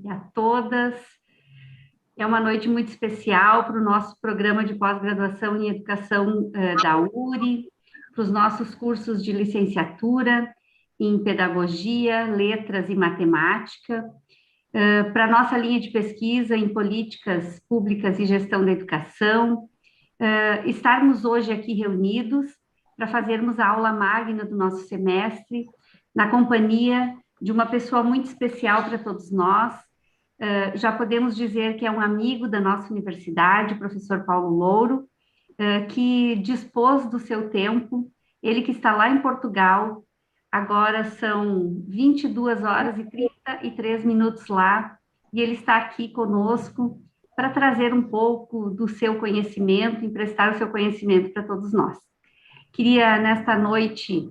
e a todas. É uma noite muito especial para o nosso programa de pós-graduação em educação da URI, para os nossos cursos de licenciatura em pedagogia, letras e matemática, para a nossa linha de pesquisa em políticas públicas e gestão da educação, estarmos hoje aqui reunidos para fazermos a aula magna do nosso semestre, na companhia de uma pessoa muito especial para todos nós. Já podemos dizer que é um amigo da nossa universidade, o professor Paulo Louro, que dispôs do seu tempo, ele que está lá em Portugal, agora são 22 horas e 33 minutos lá, e ele está aqui conosco para trazer um pouco do seu conhecimento, emprestar o seu conhecimento para todos nós. Queria, nesta noite,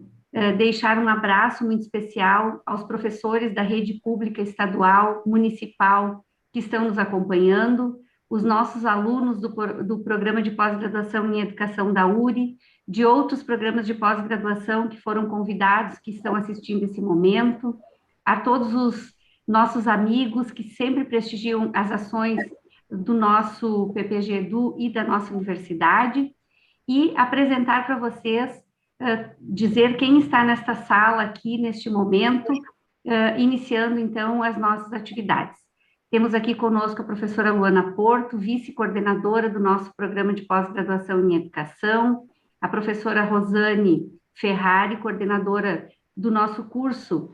deixar um abraço muito especial aos professores da rede pública estadual, municipal, que estão nos acompanhando, os nossos alunos do programa de pós-graduação em educação da URI, de outros programas de pós-graduação que foram convidados, que estão assistindo esse momento, a todos os nossos amigos que sempre prestigiam as ações do nosso PPG Edu e da nossa universidade, e apresentar para vocês, dizer quem está nesta sala aqui, neste momento, iniciando, então, as nossas atividades. Temos aqui conosco a professora Luana Porto, vice-coordenadora do nosso programa de pós-graduação em educação, a professora Rosane Ferrari, coordenadora do nosso curso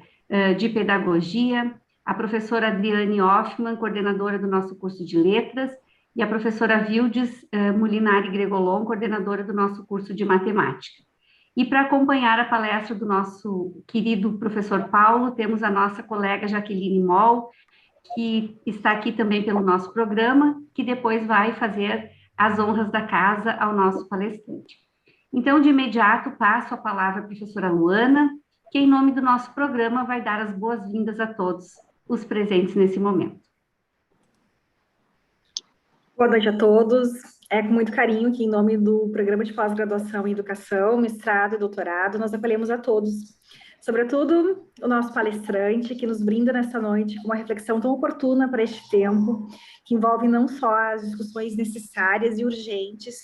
de pedagogia, a professora Adriane Hoffmann, coordenadora do nosso curso de letras, e a professora Vildes Molinari Gregolon, coordenadora do nosso curso de matemática. E para acompanhar a palestra do nosso querido professor Paulo, temos a nossa colega Jaqueline Moll, que está aqui também pelo nosso programa, que depois vai fazer as honras da casa ao nosso palestrante. Então, de imediato, passo a palavra à professora Luana, que, em nome do nosso programa, vai dar as boas-vindas a todos os presentes nesse momento. Boa noite a todos. É com muito carinho que, em nome do Programa de Pós-Graduação em Educação, Mestrado e Doutorado, nós acolhemos a todos. Sobretudo, o nosso palestrante, que nos brinda nesta noite com uma reflexão tão oportuna para este tempo, que envolve não só as discussões necessárias e urgentes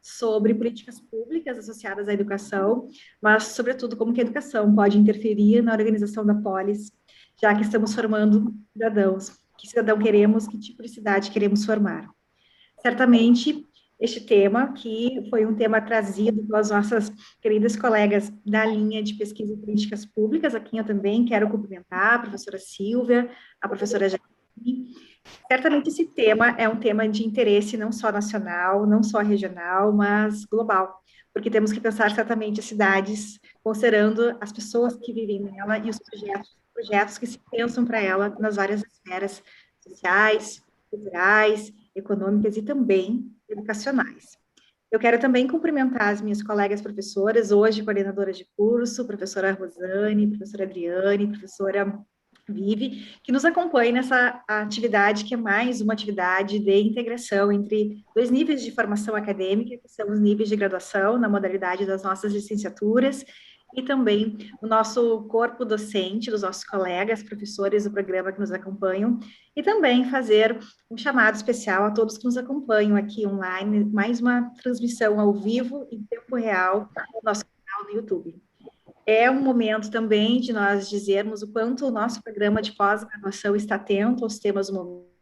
sobre políticas públicas associadas à educação, mas, sobretudo, como que a educação pode interferir na organização da polis, já que estamos formando cidadãos. Que cidadão queremos, que tipo de cidade queremos formar? Certamente, este tema, que foi um tema trazido pelas nossas queridas colegas da linha de pesquisa em políticas públicas, a quem eu também quero cumprimentar, a professora Silvia, a professora Jaqueline. Certamente esse tema é um tema de interesse não só nacional, não só regional, mas global, porque temos que pensar certamente as cidades, considerando as pessoas que vivem nela e os projetos que se pensam para ela nas várias esferas sociais, culturais, econômicas e também educacionais. Eu quero também cumprimentar as minhas colegas professoras, hoje coordenadoras de curso, professora Rosane, professora Adriane, professora Vivi, que nos acompanham nessa atividade, que é mais uma atividade de integração entre dois níveis de formação acadêmica, que são os níveis de graduação, na modalidade das nossas licenciaturas, e também o nosso corpo docente, dos nossos colegas, professores do programa que nos acompanham, e também fazer um chamado especial a todos que nos acompanham aqui online, mais uma transmissão ao vivo, em tempo real, no nosso canal no YouTube. É um momento também de nós dizermos o quanto o nosso programa de pós-graduação está atento aos temas do momento,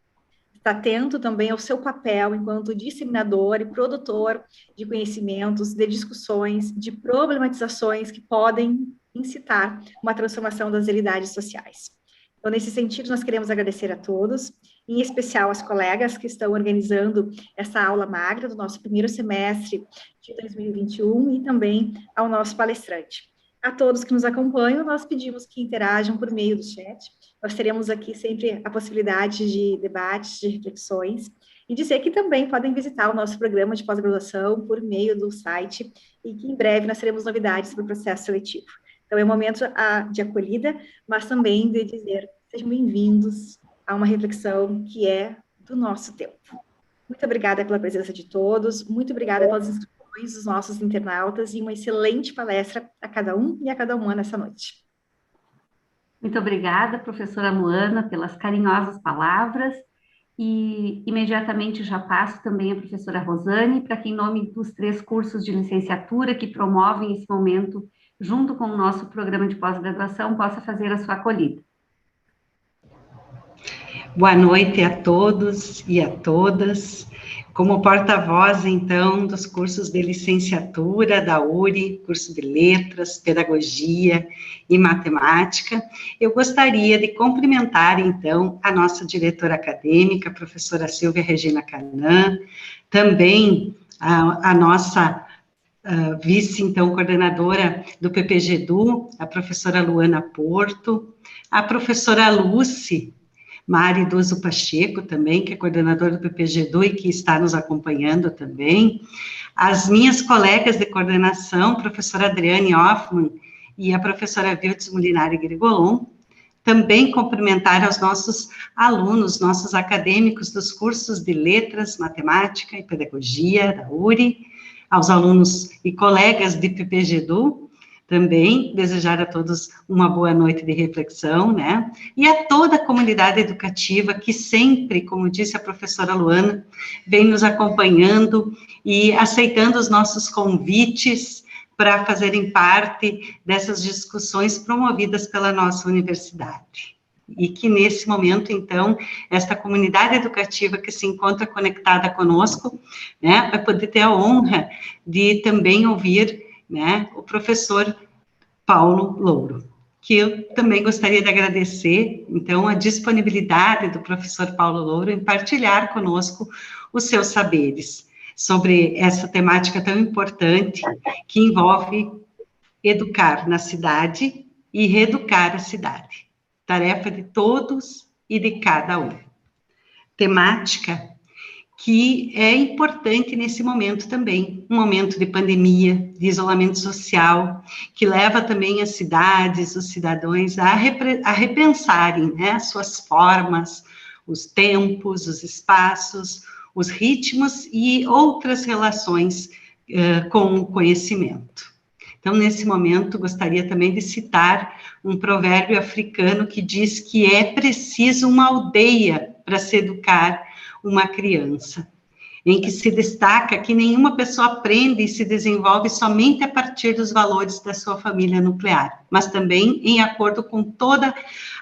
está atento também ao seu papel enquanto disseminador e produtor de conhecimentos, de discussões, de problematizações que podem incitar uma transformação das realidades sociais. Então, nesse sentido, nós queremos agradecer a todos, em especial às colegas que estão organizando essa aula magra do nosso primeiro semestre de 2021 e também ao nosso palestrante. A todos que nos acompanham, nós pedimos que interajam por meio do chat. Nós teremos aqui sempre a possibilidade de debates, de reflexões, e dizer que também podem visitar o nosso programa de pós-graduação por meio do site, e que em breve nós teremos novidades sobre o processo seletivo. Então, é um momento de acolhida, mas também de dizer, sejam bem-vindos a uma reflexão que é do nosso tempo. Muito obrigada pela presença de todos, muito obrigada pelas inscrições dos nossos internautas e uma excelente palestra a cada um e a cada uma nessa noite. Muito obrigada, professora Luana, pelas carinhosas palavras. E imediatamente já passo também a professora Rosane, para que, em nome dos 3 cursos de licenciatura que promovem esse momento, junto com o nosso programa de pós-graduação, possa fazer a sua acolhida. Boa noite a todos e a todas. Como porta-voz, então, dos cursos de licenciatura da URI, curso de Letras, Pedagogia e Matemática, eu gostaria de cumprimentar, então, a nossa diretora acadêmica, a professora Silvia Regina Canã, também a nossa vice, então, coordenadora do PPGedu, a professora Luana Porto, a professora Lucy Mari Duzo Pacheco também, que é coordenadora do PPGedu e que está nos acompanhando também, as minhas colegas de coordenação, professora Adriane Hoffmann e a professora Vildes Molinari Grigolon, também cumprimentar aos nossos alunos, nossos acadêmicos dos cursos de Letras, Matemática e Pedagogia da URI, aos alunos e colegas de PPGedu, também desejar a todos uma boa noite de reflexão, né? E a toda a comunidade educativa que sempre, como disse a professora Luana, vem nos acompanhando e aceitando os nossos convites para fazerem parte dessas discussões promovidas pela nossa universidade. E que nesse momento, então, esta comunidade educativa que se encontra conectada conosco, né, vai poder ter a honra de também ouvir, né, o professor Paulo Louro, que eu também gostaria de agradecer, então, a disponibilidade do professor Paulo Louro em partilhar conosco os seus saberes sobre essa temática tão importante que envolve educar na cidade e reeducar a cidade. Tarefa de todos e de cada um. Temática que é importante nesse momento também, um momento de pandemia, de isolamento social, que leva também as cidades, os cidadãos a repensarem, né, as suas formas, os tempos, os espaços, os ritmos e outras relações com o conhecimento. Então, nesse momento, gostaria também de citar um provérbio africano que diz que é preciso uma aldeia para se educar uma criança, em que se destaca que nenhuma pessoa aprende e se desenvolve somente a partir dos valores da sua família nuclear, mas também em acordo com toda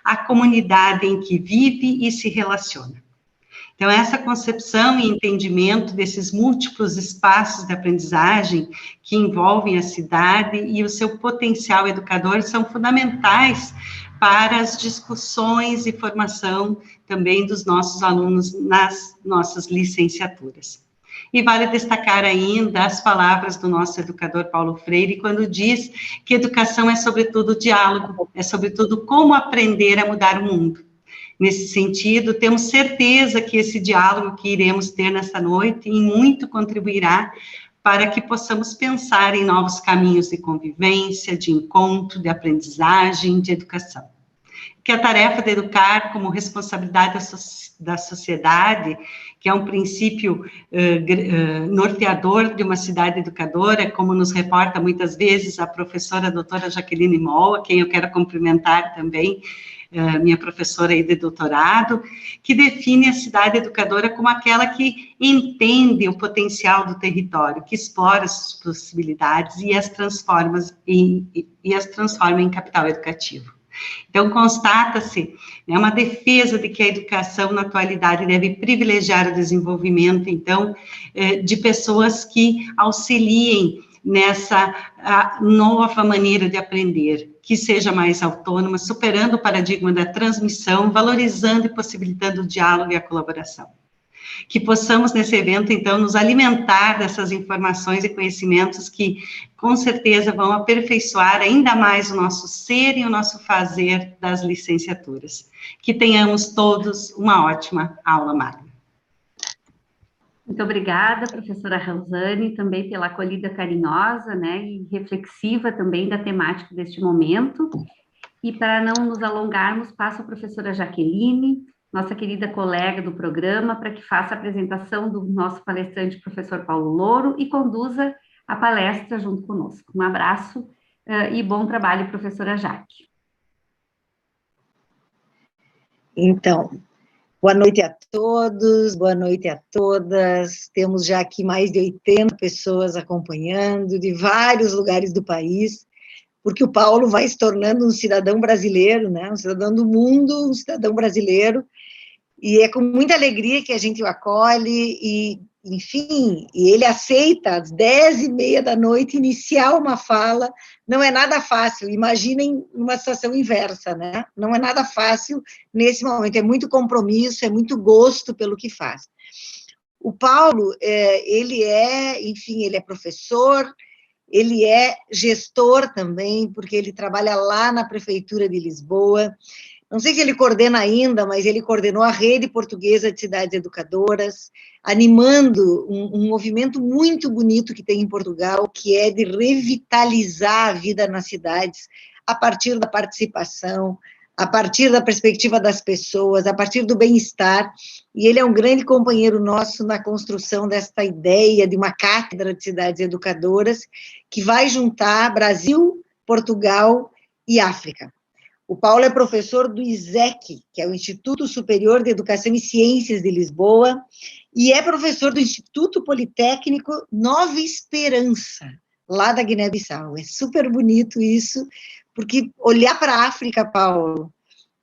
a comunidade em que vive e se relaciona. Então, essa concepção e entendimento desses múltiplos espaços de aprendizagem que envolvem a cidade e o seu potencial educador são fundamentais para as discussões e formação também dos nossos alunos nas nossas licenciaturas. E vale destacar ainda as palavras do nosso educador Paulo Freire, quando diz que educação é sobretudo diálogo, é sobretudo como aprender a mudar o mundo. Nesse sentido, temos certeza que esse diálogo que iremos ter nesta noite em muito contribuirá para que possamos pensar em novos caminhos de convivência, de encontro, de aprendizagem, de educação. Que a tarefa de educar como responsabilidade da sociedade, que é um princípio norteador de uma cidade educadora, como nos reporta muitas vezes a professora doutora Jaqueline Moll, a quem eu quero cumprimentar também, minha professora aí de doutorado, que define a cidade educadora como aquela que entende o potencial do território, que explora as possibilidades e as transforma em capital educativo. Então, constata-se, né, uma defesa de que a educação, na atualidade, deve privilegiar o desenvolvimento, então, de pessoas que auxiliem nessa nova maneira de aprender, que seja mais autônoma, superando o paradigma da transmissão, valorizando e possibilitando o diálogo e a colaboração. Que possamos, nesse evento, então, nos alimentar dessas informações e conhecimentos que, com certeza, vão aperfeiçoar ainda mais o nosso ser e o nosso fazer das licenciaturas. Que tenhamos todos uma ótima aula magna. Muito obrigada, professora Rosane, também pela acolhida carinhosa, né, e reflexiva também da temática deste momento. E para não nos alongarmos, passo a professora Jaqueline, nossa querida colega do programa, para que faça a apresentação do nosso palestrante, professor Paulo Louro, e conduza a palestra junto conosco. Um abraço e bom trabalho, professora Jaque. Então, boa noite a todos, boa noite a todas. Temos já aqui mais de 80 pessoas acompanhando, de vários lugares do país, porque o Paulo vai se tornando um cidadão brasileiro, né? Um cidadão do mundo, um cidadão brasileiro, e é com muita alegria que a gente o acolhe, e, enfim, e ele aceita às 10h30 da noite iniciar uma fala. Não é nada fácil, imaginem uma situação inversa, né? Não é nada fácil nesse momento, é muito compromisso, é muito gosto pelo que faz. O Paulo, enfim, ele é professor, ele é gestor também, porque ele trabalha lá na Prefeitura de Lisboa. Não sei se ele coordena ainda, mas ele coordenou a Rede Portuguesa de Cidades Educadoras, animando um movimento muito bonito que tem em Portugal, que é de revitalizar a vida nas cidades, a partir da participação, a partir da perspectiva das pessoas, a partir do bem-estar, e ele é um grande companheiro nosso na construção desta ideia de uma cátedra de cidades educadoras, que vai juntar Brasil, Portugal e África. O Paulo é professor do ISEC, que é o Instituto Superior de Educação e Ciências de Lisboa, e é professor do Instituto Politécnico Nova Esperança, lá da Guiné-Bissau. É super bonito isso, porque olhar para a África, Paulo,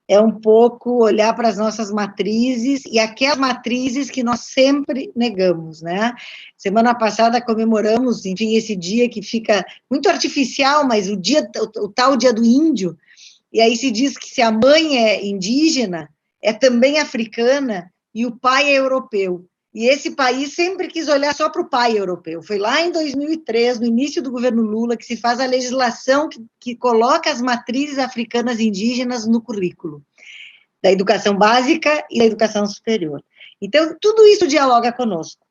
é um pouco olhar para as nossas matrizes, e aquelas matrizes que nós sempre negamos, né? Semana passada comemoramos, enfim, esse dia que fica muito artificial, mas o tal dia do índio. E aí se diz que se a mãe é indígena, é também africana, e o pai é europeu. E esse país sempre quis olhar só para o pai europeu. Foi lá em 2003, no início do governo Lula, que se faz a legislação que coloca as matrizes africanas indígenas no currículo da educação básica e da educação superior. Então, tudo isso dialoga conosco,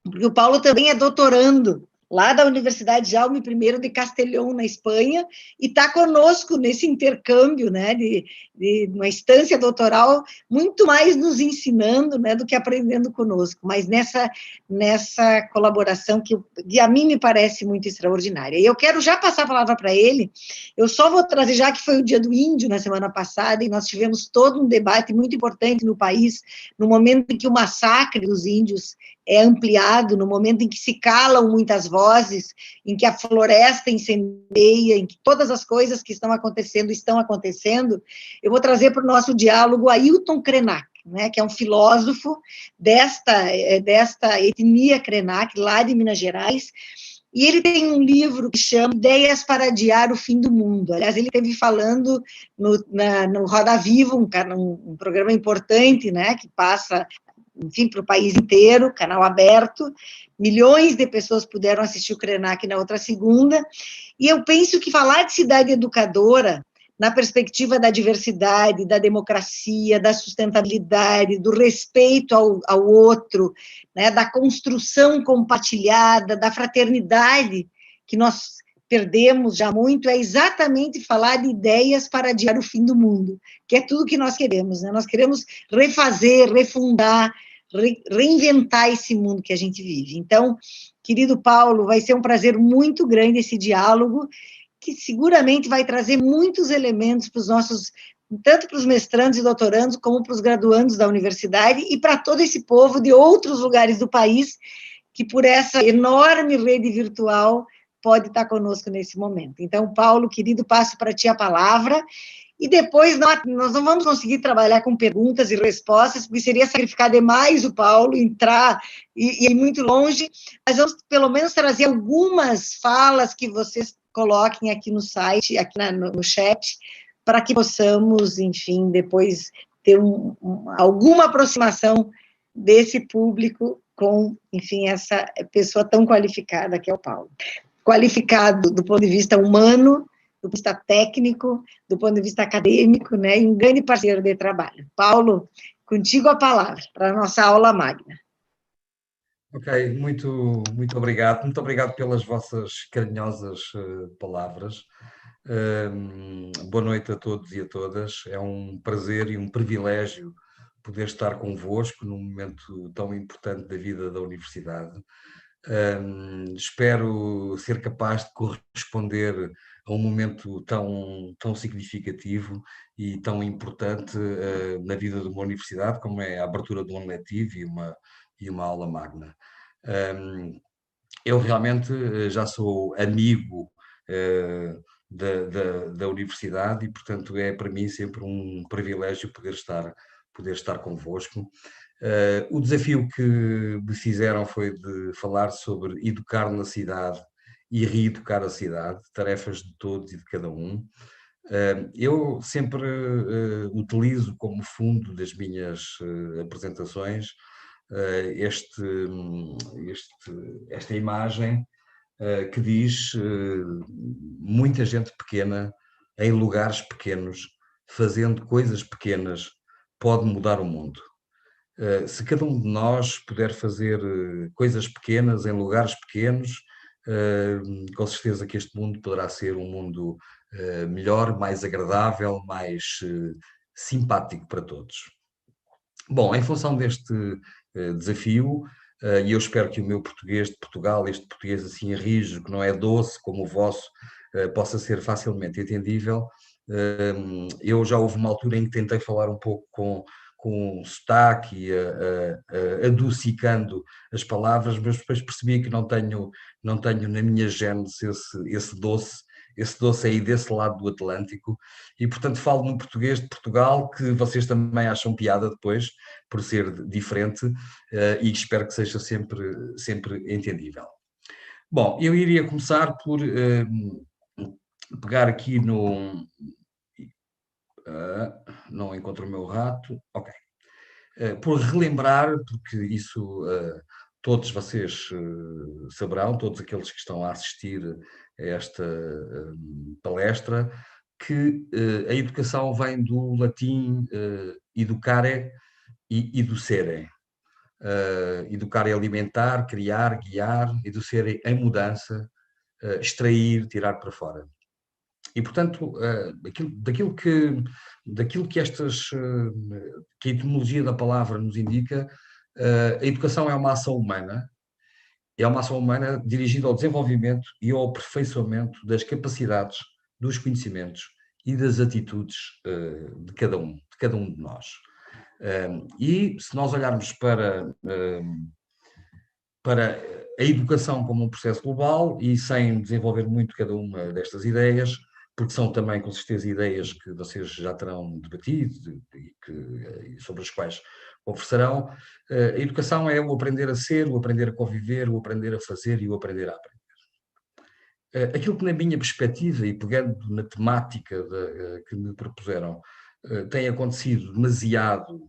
porque o Paulo também é doutorando lá da Universidade Jaume I de Castellón, na Espanha, e está conosco nesse intercâmbio, né, de uma instância doutoral, muito mais nos ensinando, né, do que aprendendo conosco, mas nessa colaboração que a mim me parece muito extraordinária. E eu quero já passar a palavra para ele. Eu só vou trazer, já que foi o Dia do Índio na semana passada, e nós tivemos todo um debate muito importante no país, no momento em que o massacre dos índios é ampliado, no momento em que se calam muitas vozes, em que a floresta incendeia, em que todas as coisas que estão acontecendo, eu vou trazer para o nosso diálogo Ailton Krenak, né, que é um filósofo desta etnia Krenak, lá de Minas Gerais, e ele tem um livro que chama Ideias para Adiar o Fim do Mundo. Aliás, ele esteve falando no Roda Viva, um programa importante, né, que passa, enfim, para o país inteiro, canal aberto, milhões de pessoas puderam assistir o Krenak na outra segunda, e eu penso que falar de cidade educadora, na perspectiva da diversidade, da democracia, da sustentabilidade, do respeito ao outro, né, da construção compartilhada, da fraternidade, que nós perdemos já muito, é exatamente falar de ideias para adiar o fim do mundo, que é tudo que nós queremos, né? Nós queremos refazer, refundar, reinventar esse mundo que a gente vive. Então, querido Paulo, vai ser um prazer muito grande esse diálogo, que seguramente vai trazer muitos elementos para os nossos, tanto para os mestrandos e doutorandos, como para os graduandos da universidade, e para todo esse povo de outros lugares do país, que por essa enorme rede virtual pode estar conosco nesse momento. Então, Paulo, querido, passo para ti a palavra, e depois nós não vamos conseguir trabalhar com perguntas e respostas, porque seria sacrificar demais o Paulo, entrar e ir muito longe, mas vamos pelo menos trazer algumas falas que vocês coloquem aqui no site, aqui no chat, para que possamos, enfim, depois ter alguma aproximação desse público com, enfim, essa pessoa tão qualificada que é o Paulo. Qualificado do ponto de vista humano, do ponto de vista técnico, do ponto de vista acadêmico, né, e um grande parceiro de trabalho. Paulo, contigo a palavra para a nossa aula magna. Ok, muito obrigado. Muito obrigado pelas vossas carinhosas palavras. Boa noite a todos e a todas. É um prazer e um privilégio poder estar convosco num momento tão importante da vida da universidade. Espero ser capaz de corresponder a um momento tão significativo e tão importante na vida de uma universidade, como é a abertura de um ano letivo e uma aula magna. Eu realmente já sou amigo da universidade e, portanto, é para mim sempre um privilégio poder estar convosco. O desafio que me fizeram foi de falar sobre educar na cidade e reeducar a cidade, tarefas de todos e de cada um. Eu sempre utilizo como fundo das minhas apresentações esta imagem que diz muita gente pequena, em lugares pequenos, fazendo coisas pequenas, pode mudar o mundo. Se cada um de nós puder fazer coisas pequenas em lugares pequenos, com certeza que este mundo poderá ser um mundo melhor, mais agradável, mais simpático para todos. Bom, em função deste desafio, e eu espero que o meu português de Portugal, este português assim rijo, que não é doce como o vosso, possa ser facilmente entendível. Eu já houve uma altura em que tentei falar um pouco com sotaque, adocicando as palavras, mas depois percebi que não tenho na minha gênese esse doce aí desse lado do Atlântico, e portanto falo no português de Portugal, que vocês também acham piada depois, por ser diferente, e espero que seja sempre entendível. Bom, eu iria começar por pegar aqui no... não encontro o meu rato, ok. Por relembrar, porque isso todos vocês saberão, todos aqueles que estão a assistir a esta palestra, que a educação vem do latim educare e educere. Educar é alimentar, criar, guiar, educere em mudança, extrair, tirar para fora. E, portanto, daquilo que a etimologia da palavra nos indica, a educação é uma ação humana dirigida ao desenvolvimento e ao aperfeiçoamento das capacidades, dos conhecimentos e das atitudes de cada um de nós. E se nós olharmos para a educação como um processo global, e sem desenvolver muito cada uma destas ideias, porque são também, com certeza, ideias que vocês já terão debatido e sobre as quais conversarão, a educação é o aprender a ser, o aprender a conviver, o aprender a fazer e o aprender a aprender. Aquilo que, na minha perspectiva, e pegando na temática que me propuseram, tem acontecido demasiado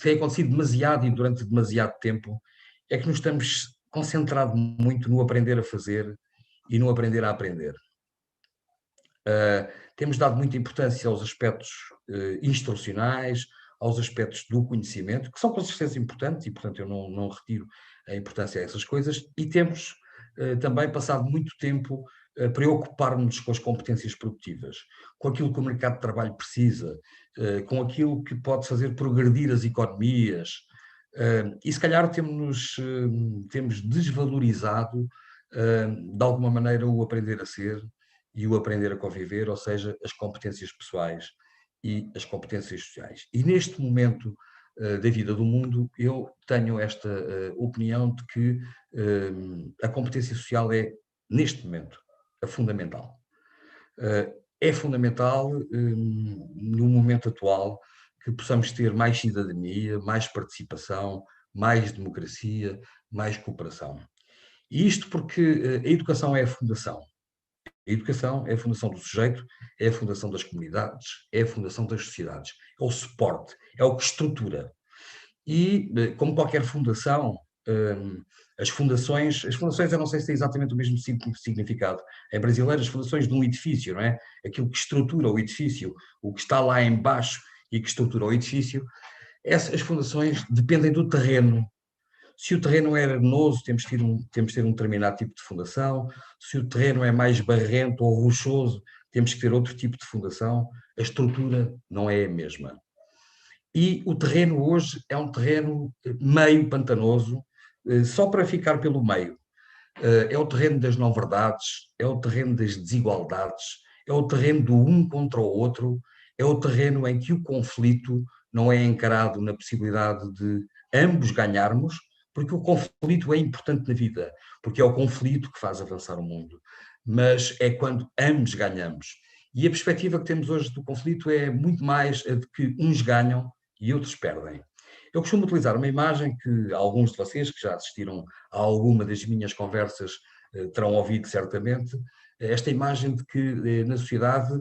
tem acontecido demasiado e durante demasiado tempo, é que nos estamos concentrados muito no aprender a fazer e no aprender a aprender. Temos dado muita importância aos aspectos instrucionais, aos aspectos do conhecimento, que são com certeza importantes, e portanto eu não retiro a importância a essas coisas, e temos também passado muito tempo a preocupar-nos com as competências produtivas, com aquilo que o mercado de trabalho precisa, com aquilo que pode fazer progredir as economias, e se calhar temos desvalorizado de alguma maneira o aprender a ser e o aprender a conviver, ou seja, as competências pessoais e as competências sociais. E neste momento da vida do mundo, eu tenho esta opinião de que a competência social é, neste momento, a fundamental. É fundamental, no momento atual, que possamos ter mais cidadania, mais participação, mais democracia, mais cooperação. E isto porque a educação é a fundação. A educação é a fundação do sujeito, é a fundação das comunidades, é a fundação das sociedades, é o suporte, é o que estrutura. E, como qualquer fundação, as fundações, eu não sei se têm exatamente o mesmo significado. Em brasileiro, as fundações de um edifício, não é? Aquilo que estrutura o edifício, o que está lá em baixo e que estrutura o edifício, as fundações dependem do terreno. Se o terreno é arenoso, temos de ter um determinado tipo de fundação. Se o terreno é mais barrento ou rochoso, temos que ter outro tipo de fundação. A estrutura não é a mesma. E o terreno hoje é um terreno meio pantanoso, só para ficar pelo meio. É o terreno das não-verdades, é o terreno das desigualdades, é o terreno do um contra o outro, é o terreno em que o conflito não é encarado na possibilidade de ambos ganharmos, porque o conflito é importante na vida, porque é o conflito que faz avançar o mundo, mas é quando ambos ganhamos. E a perspectiva que temos hoje do conflito é muito mais a de que uns ganham e outros perdem. Eu costumo utilizar uma imagem que alguns de vocês que já assistiram a alguma das minhas conversas terão ouvido certamente, esta imagem de que na sociedade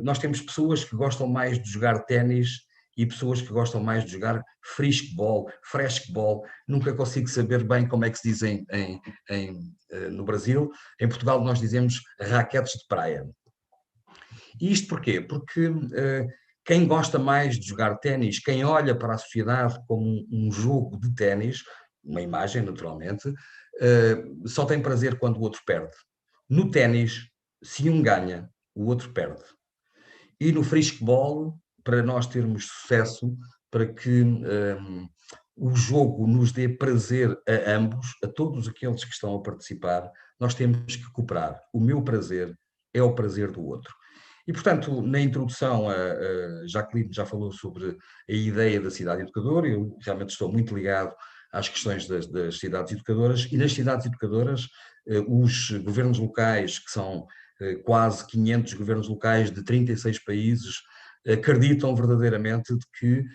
nós temos pessoas que gostam mais de jogar ténis e pessoas que gostam mais de jogar frisball, freshball, nunca consigo saber bem como é que se diz no Brasil. Em Portugal nós dizemos raquetes de praia. E isto porquê? Porque quem gosta mais de jogar ténis, quem olha para a sociedade como um jogo de ténis, uma imagem naturalmente, só tem prazer quando o outro perde. No ténis, se um ganha, o outro perde. E no frisball, para nós termos sucesso, para que o jogo nos dê prazer a ambos, a todos aqueles que estão a participar, nós temos que cooperar. O meu prazer é o prazer do outro. E, portanto, na introdução, a Jacqueline já falou sobre a ideia da cidade educadora. Eu realmente estou muito ligado às questões das cidades educadoras, e nas cidades educadoras, os governos locais, que são quase 500 governos locais de 36 países, acreditam verdadeiramente de que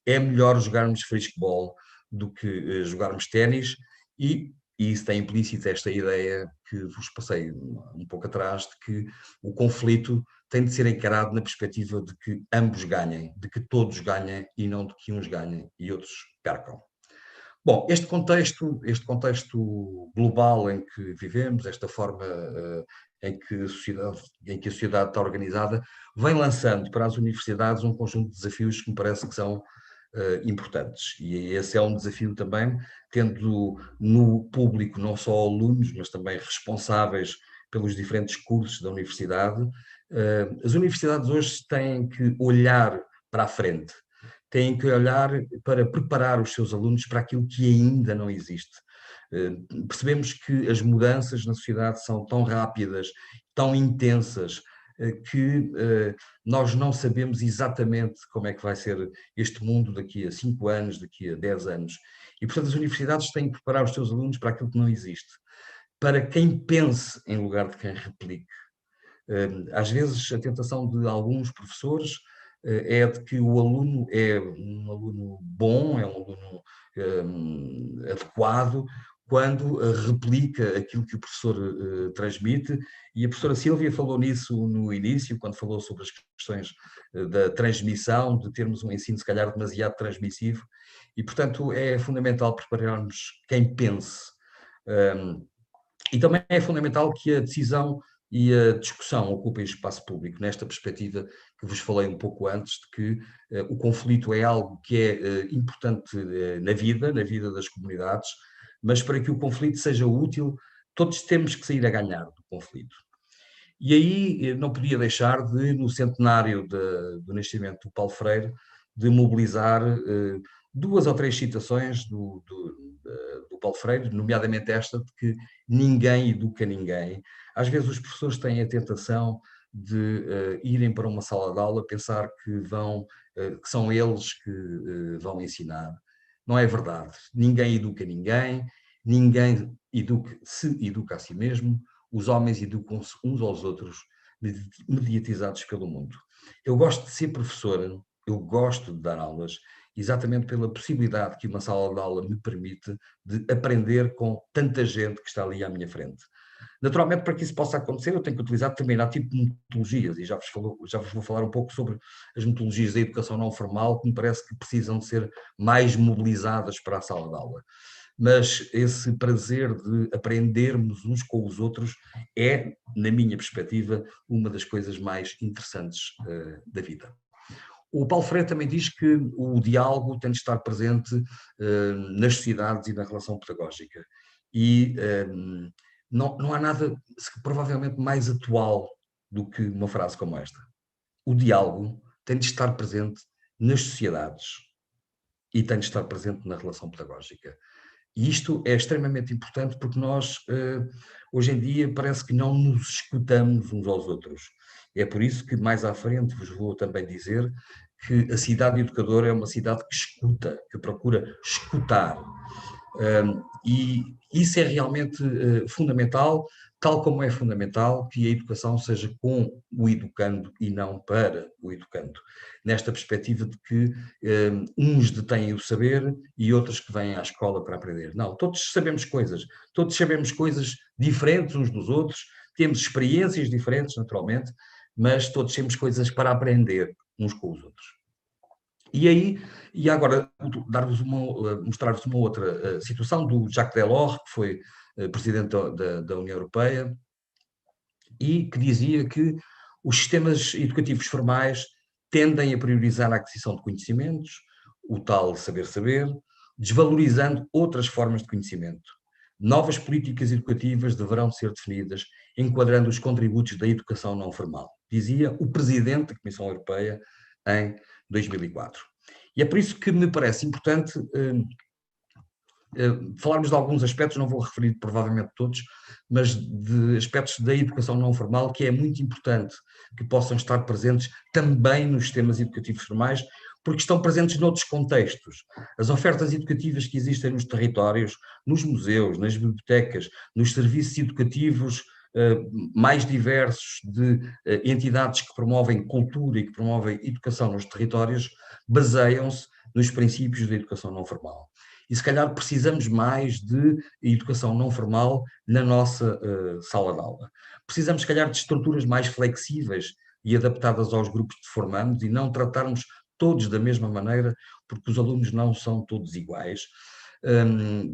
é melhor jogarmos frisball do que jogarmos ténis, e isso tem implícito esta ideia que vos passei um pouco atrás, de que o conflito tem de ser encarado na perspectiva de que ambos ganhem, de que todos ganhem, e não de que uns ganhem e outros percam. Bom, este contexto global em que vivemos, esta forma em que a sociedade está organizada, vem lançando para as universidades um conjunto de desafios que me parece que são importantes. E esse é um desafio também, tendo no público não só alunos, mas também responsáveis pelos diferentes cursos da universidade. As universidades hoje têm que olhar para a frente, têm que olhar para preparar os seus alunos para aquilo que ainda não existe. Percebemos que as mudanças na sociedade são tão rápidas, tão intensas, que nós não sabemos exatamente como é que vai ser este mundo daqui a 5 anos, daqui a 10 anos. E, portanto, as universidades têm que preparar os seus alunos para aquilo que não existe, para quem pense em lugar de quem replique. Às vezes, a tentação de alguns professores é de que o aluno é um aluno bom, é um aluno adequado, quando replica aquilo que o professor transmite. E a professora Sílvia falou nisso no início, quando falou sobre as questões da transmissão, de termos um ensino se calhar demasiado transmissivo, e portanto é fundamental prepararmos quem pense. E também é fundamental que a decisão e a discussão ocupem espaço público, nesta perspectiva que vos falei um pouco antes, de que o conflito é algo que é importante na vida das comunidades, mas para que o conflito seja útil, todos temos que sair a ganhar do conflito. E aí não podia deixar de, no centenário do nascimento do Paulo Freire, de mobilizar 2 ou 3 citações do Paulo Freire, nomeadamente esta de que ninguém educa ninguém. Às vezes os professores têm a tentação de irem para uma sala de aula pensar que são eles que vão ensinar. Não é verdade. Ninguém educa ninguém, ninguém se educa a si mesmo, os homens educam-se uns aos outros, mediatizados pelo mundo. Eu gosto de ser professora, eu gosto de dar aulas, exatamente pela possibilidade que uma sala de aula me permite de aprender com tanta gente que está ali à minha frente. Naturalmente, para que isso possa acontecer, eu tenho que utilizar determinado tipo de metodologias, e já vos vou falar um pouco sobre as metodologias da educação não formal, que me parece que precisam de ser mais mobilizadas para a sala de aula. Mas esse prazer de aprendermos uns com os outros é, na minha perspectiva, uma das coisas mais interessantes da vida. O Paulo Freire também diz que o diálogo tem de estar presente nas sociedades e na relação pedagógica. E não há nada provavelmente mais atual do que uma frase como esta. O diálogo tem de estar presente nas sociedades e tem de estar presente na relação pedagógica. E isto é extremamente importante porque nós, hoje em dia, parece que não nos escutamos uns aos outros. É por isso que mais à frente vos vou também dizer que a cidade educadora é uma cidade que escuta, que procura escutar. E isso é realmente fundamental, tal como é fundamental que a educação seja com o educando e não para o educando. Nesta perspectiva de que uns detêm o saber e outros que vêm à escola para aprender. Não, todos sabemos coisas diferentes uns dos outros, temos experiências diferentes, naturalmente, mas todos temos coisas para aprender uns com os outros. E agora mostrar-vos uma outra situação do Jacques Delors, que foi presidente da União Europeia, e que dizia que os sistemas educativos formais tendem a priorizar a aquisição de conhecimentos, o tal saber-saber, desvalorizando outras formas de conhecimento. Novas políticas educativas deverão ser definidas, enquadrando os contributos da educação não formal, dizia o presidente da Comissão Europeia em 2004. E é por isso que me parece importante falarmos de alguns aspectos, não vou referir provavelmente todos, mas de aspectos da educação não formal que é muito importante que possam estar presentes também nos sistemas educativos formais, porque estão presentes noutros contextos. As ofertas educativas que existem nos territórios, nos museus, nas bibliotecas, nos serviços educativos mais diversos de entidades que promovem cultura e que promovem educação nos territórios, baseiam-se nos princípios da educação não formal. E se calhar precisamos mais de educação não formal na nossa sala de aula. Precisamos, se calhar, de estruturas mais flexíveis e adaptadas aos grupos de formandos e não tratarmos todos da mesma maneira, porque os alunos não são todos iguais.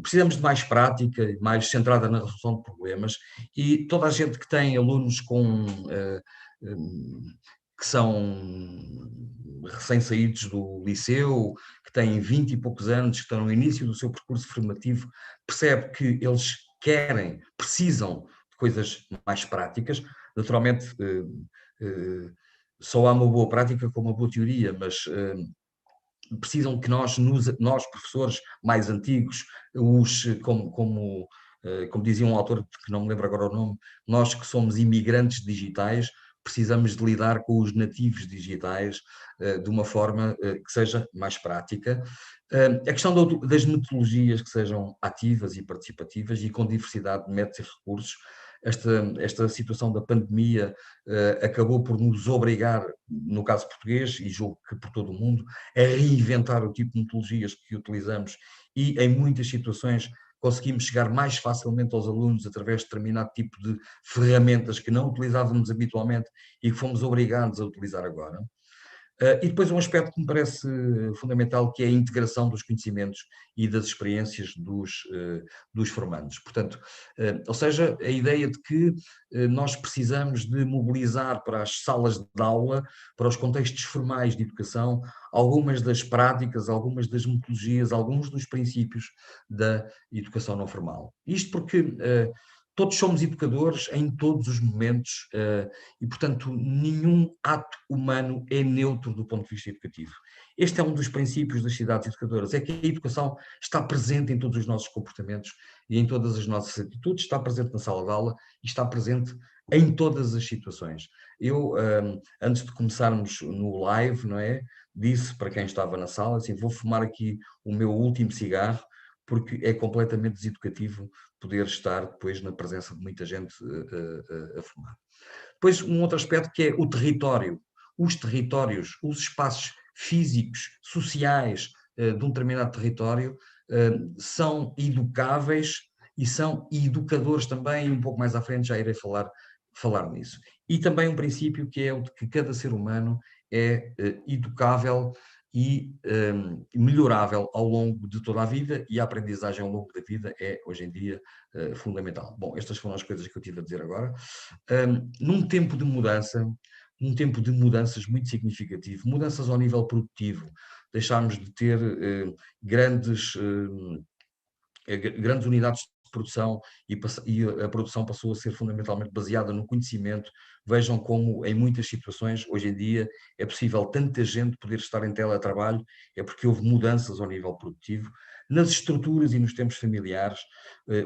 Precisamos de mais prática, mais centrada na resolução de problemas, e toda a gente que tem alunos que são recém-saídos do liceu, que têm 20 e poucos anos, que estão no início do seu percurso formativo, percebe que eles precisam de coisas mais práticas. Naturalmente, só há uma boa prática com uma boa teoria, mas precisam que nós professores mais antigos, como dizia um autor que não me lembro agora o nome, nós que somos imigrantes digitais, precisamos de lidar com os nativos digitais de uma forma que seja mais prática. A questão das metodologias que sejam ativas e participativas e com diversidade de métodos e recursos. Esta situação da pandemia acabou por nos obrigar, no caso português, e julgo que por todo o mundo, a reinventar o tipo de metodologias que utilizamos e, em muitas situações, conseguimos chegar mais facilmente aos alunos através de determinado tipo de ferramentas que não utilizávamos habitualmente e que fomos obrigados a utilizar agora. E depois um aspecto que me parece fundamental, que é a integração dos conhecimentos e das experiências dos formandos. Portanto, ou seja, a ideia de que nós precisamos de mobilizar para as salas de aula, para os contextos formais de educação, algumas das práticas, algumas das metodologias, alguns dos princípios da educação não formal. Isto porque todos somos educadores em todos os momentos e, portanto, nenhum ato humano é neutro do ponto de vista educativo. Este é um dos princípios das cidades educadoras, é que a educação está presente em todos os nossos comportamentos e em todas as nossas atitudes, está presente na sala de aula e está presente em todas as situações. Eu, antes de começarmos no live, não é, disse para quem estava na sala, assim, vou fumar aqui o meu último cigarro, porque é completamente deseducativo poder estar depois na presença de muita gente a fumar. Depois, um outro aspecto que é o território. Os territórios, os espaços físicos, sociais de um determinado território são educáveis e são educadores também, e um pouco mais à frente já irei falar nisso. E também um princípio que é o de que cada ser humano é educável e melhorável ao longo de toda a vida, e a aprendizagem ao longo da vida é, hoje em dia, fundamental. Bom, estas foram as coisas que eu tive a dizer agora. Num tempo de mudança, um tempo de mudanças muito significativo, mudanças ao nível produtivo, deixámos de ter grandes unidades de produção e a produção passou a ser fundamentalmente baseada no conhecimento. Vejam como em muitas situações, hoje em dia, é possível tanta gente poder estar em teletrabalho, é porque houve mudanças ao nível produtivo. Nas estruturas e nos tempos familiares,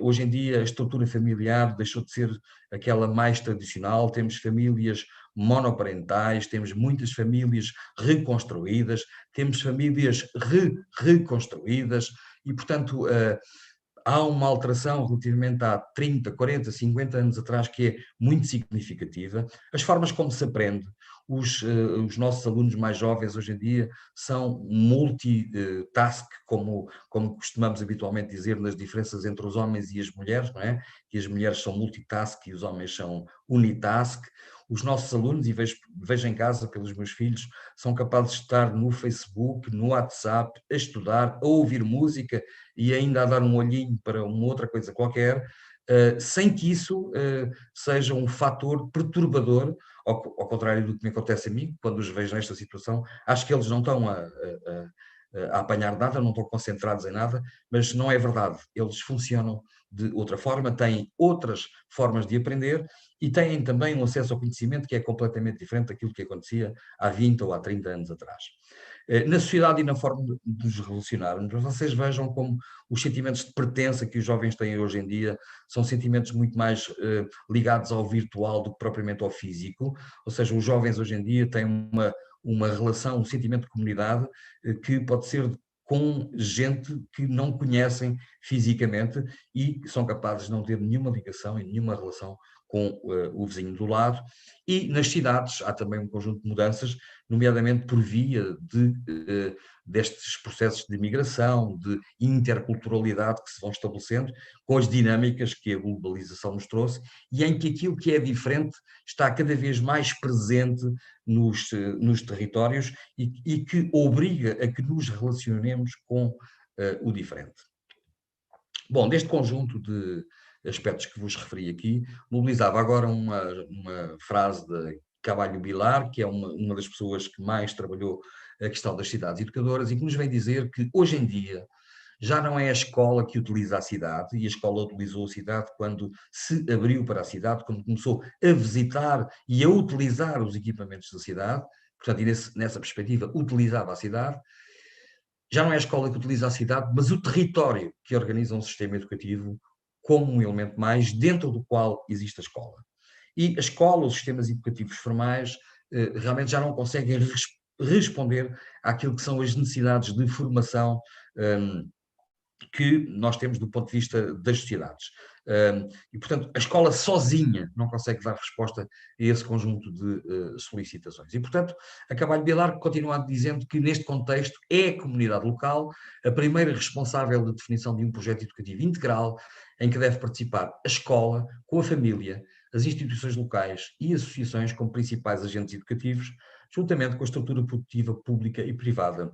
hoje em dia a estrutura familiar deixou de ser aquela mais tradicional, temos famílias monoparentais, temos muitas famílias reconstruídas, temos famílias reconstruídas e, portanto, há uma alteração relativamente a 30, 40, 50 anos atrás que é muito significativa. As formas como se aprende, os nossos alunos mais jovens hoje em dia são multitask, como costumamos habitualmente dizer nas diferenças entre os homens e as mulheres, não é? Que as mulheres são multitask e os homens são unitask. Os nossos alunos, e vejo em casa pelos meus filhos, são capazes de estar no Facebook, no WhatsApp, a estudar, a ouvir música e ainda a dar um olhinho para uma outra coisa qualquer, sem que isso seja um fator perturbador, ao contrário do que me acontece a mim, quando os vejo nesta situação. Acho que eles não estão a apanhar nada, não estão concentrados em nada, mas não é verdade. Eles funcionam de outra forma, têm outras formas de aprender e têm também um acesso ao conhecimento que é completamente diferente daquilo que acontecia há 20 ou há 30 anos atrás. Na sociedade e na forma de nos relacionarmos, vocês vejam como os sentimentos de pertença que os jovens têm hoje em dia são sentimentos muito mais ligados ao virtual do que propriamente ao físico, ou seja, os jovens hoje em dia têm uma relação, um sentimento de comunidade que pode ser com gente que não conhecem fisicamente e são capazes de não ter nenhuma ligação e nenhuma relação com o vizinho do lado. E nas cidades há também um conjunto de mudanças, nomeadamente por via destes processos de migração, de interculturalidade que se vão estabelecendo, com as dinâmicas que a globalização nos trouxe, e em que aquilo que é diferente está cada vez mais presente nos territórios e que obriga a que nos relacionemos com o diferente. Bom, deste conjunto de aspectos que vos referi aqui, mobilizava agora uma frase de Cavallo Vilar, que é uma das pessoas que mais trabalhou a questão das cidades educadoras e que nos vem dizer que hoje em dia já não é a escola que utiliza a cidade, e a escola utilizou a cidade quando se abriu para a cidade, quando começou a visitar e a utilizar os equipamentos da cidade, portanto, e nessa perspectiva utilizava a cidade. Já não é a escola que utiliza a cidade, mas o território que organiza um sistema educativo como um elemento mais dentro do qual existe a escola. E a escola, os sistemas educativos formais, realmente já não conseguem responder àquilo que são as necessidades de formação que nós temos do ponto de vista das sociedades. E, portanto, a escola sozinha não consegue dar resposta a esse conjunto de solicitações. E, portanto, a Cavallo Vilar continua dizendo que, neste contexto, é a comunidade local a primeira responsável da definição de um projeto educativo integral em que deve participar a escola, com a família, as instituições locais e associações como principais agentes educativos, juntamente com a estrutura produtiva pública e privada,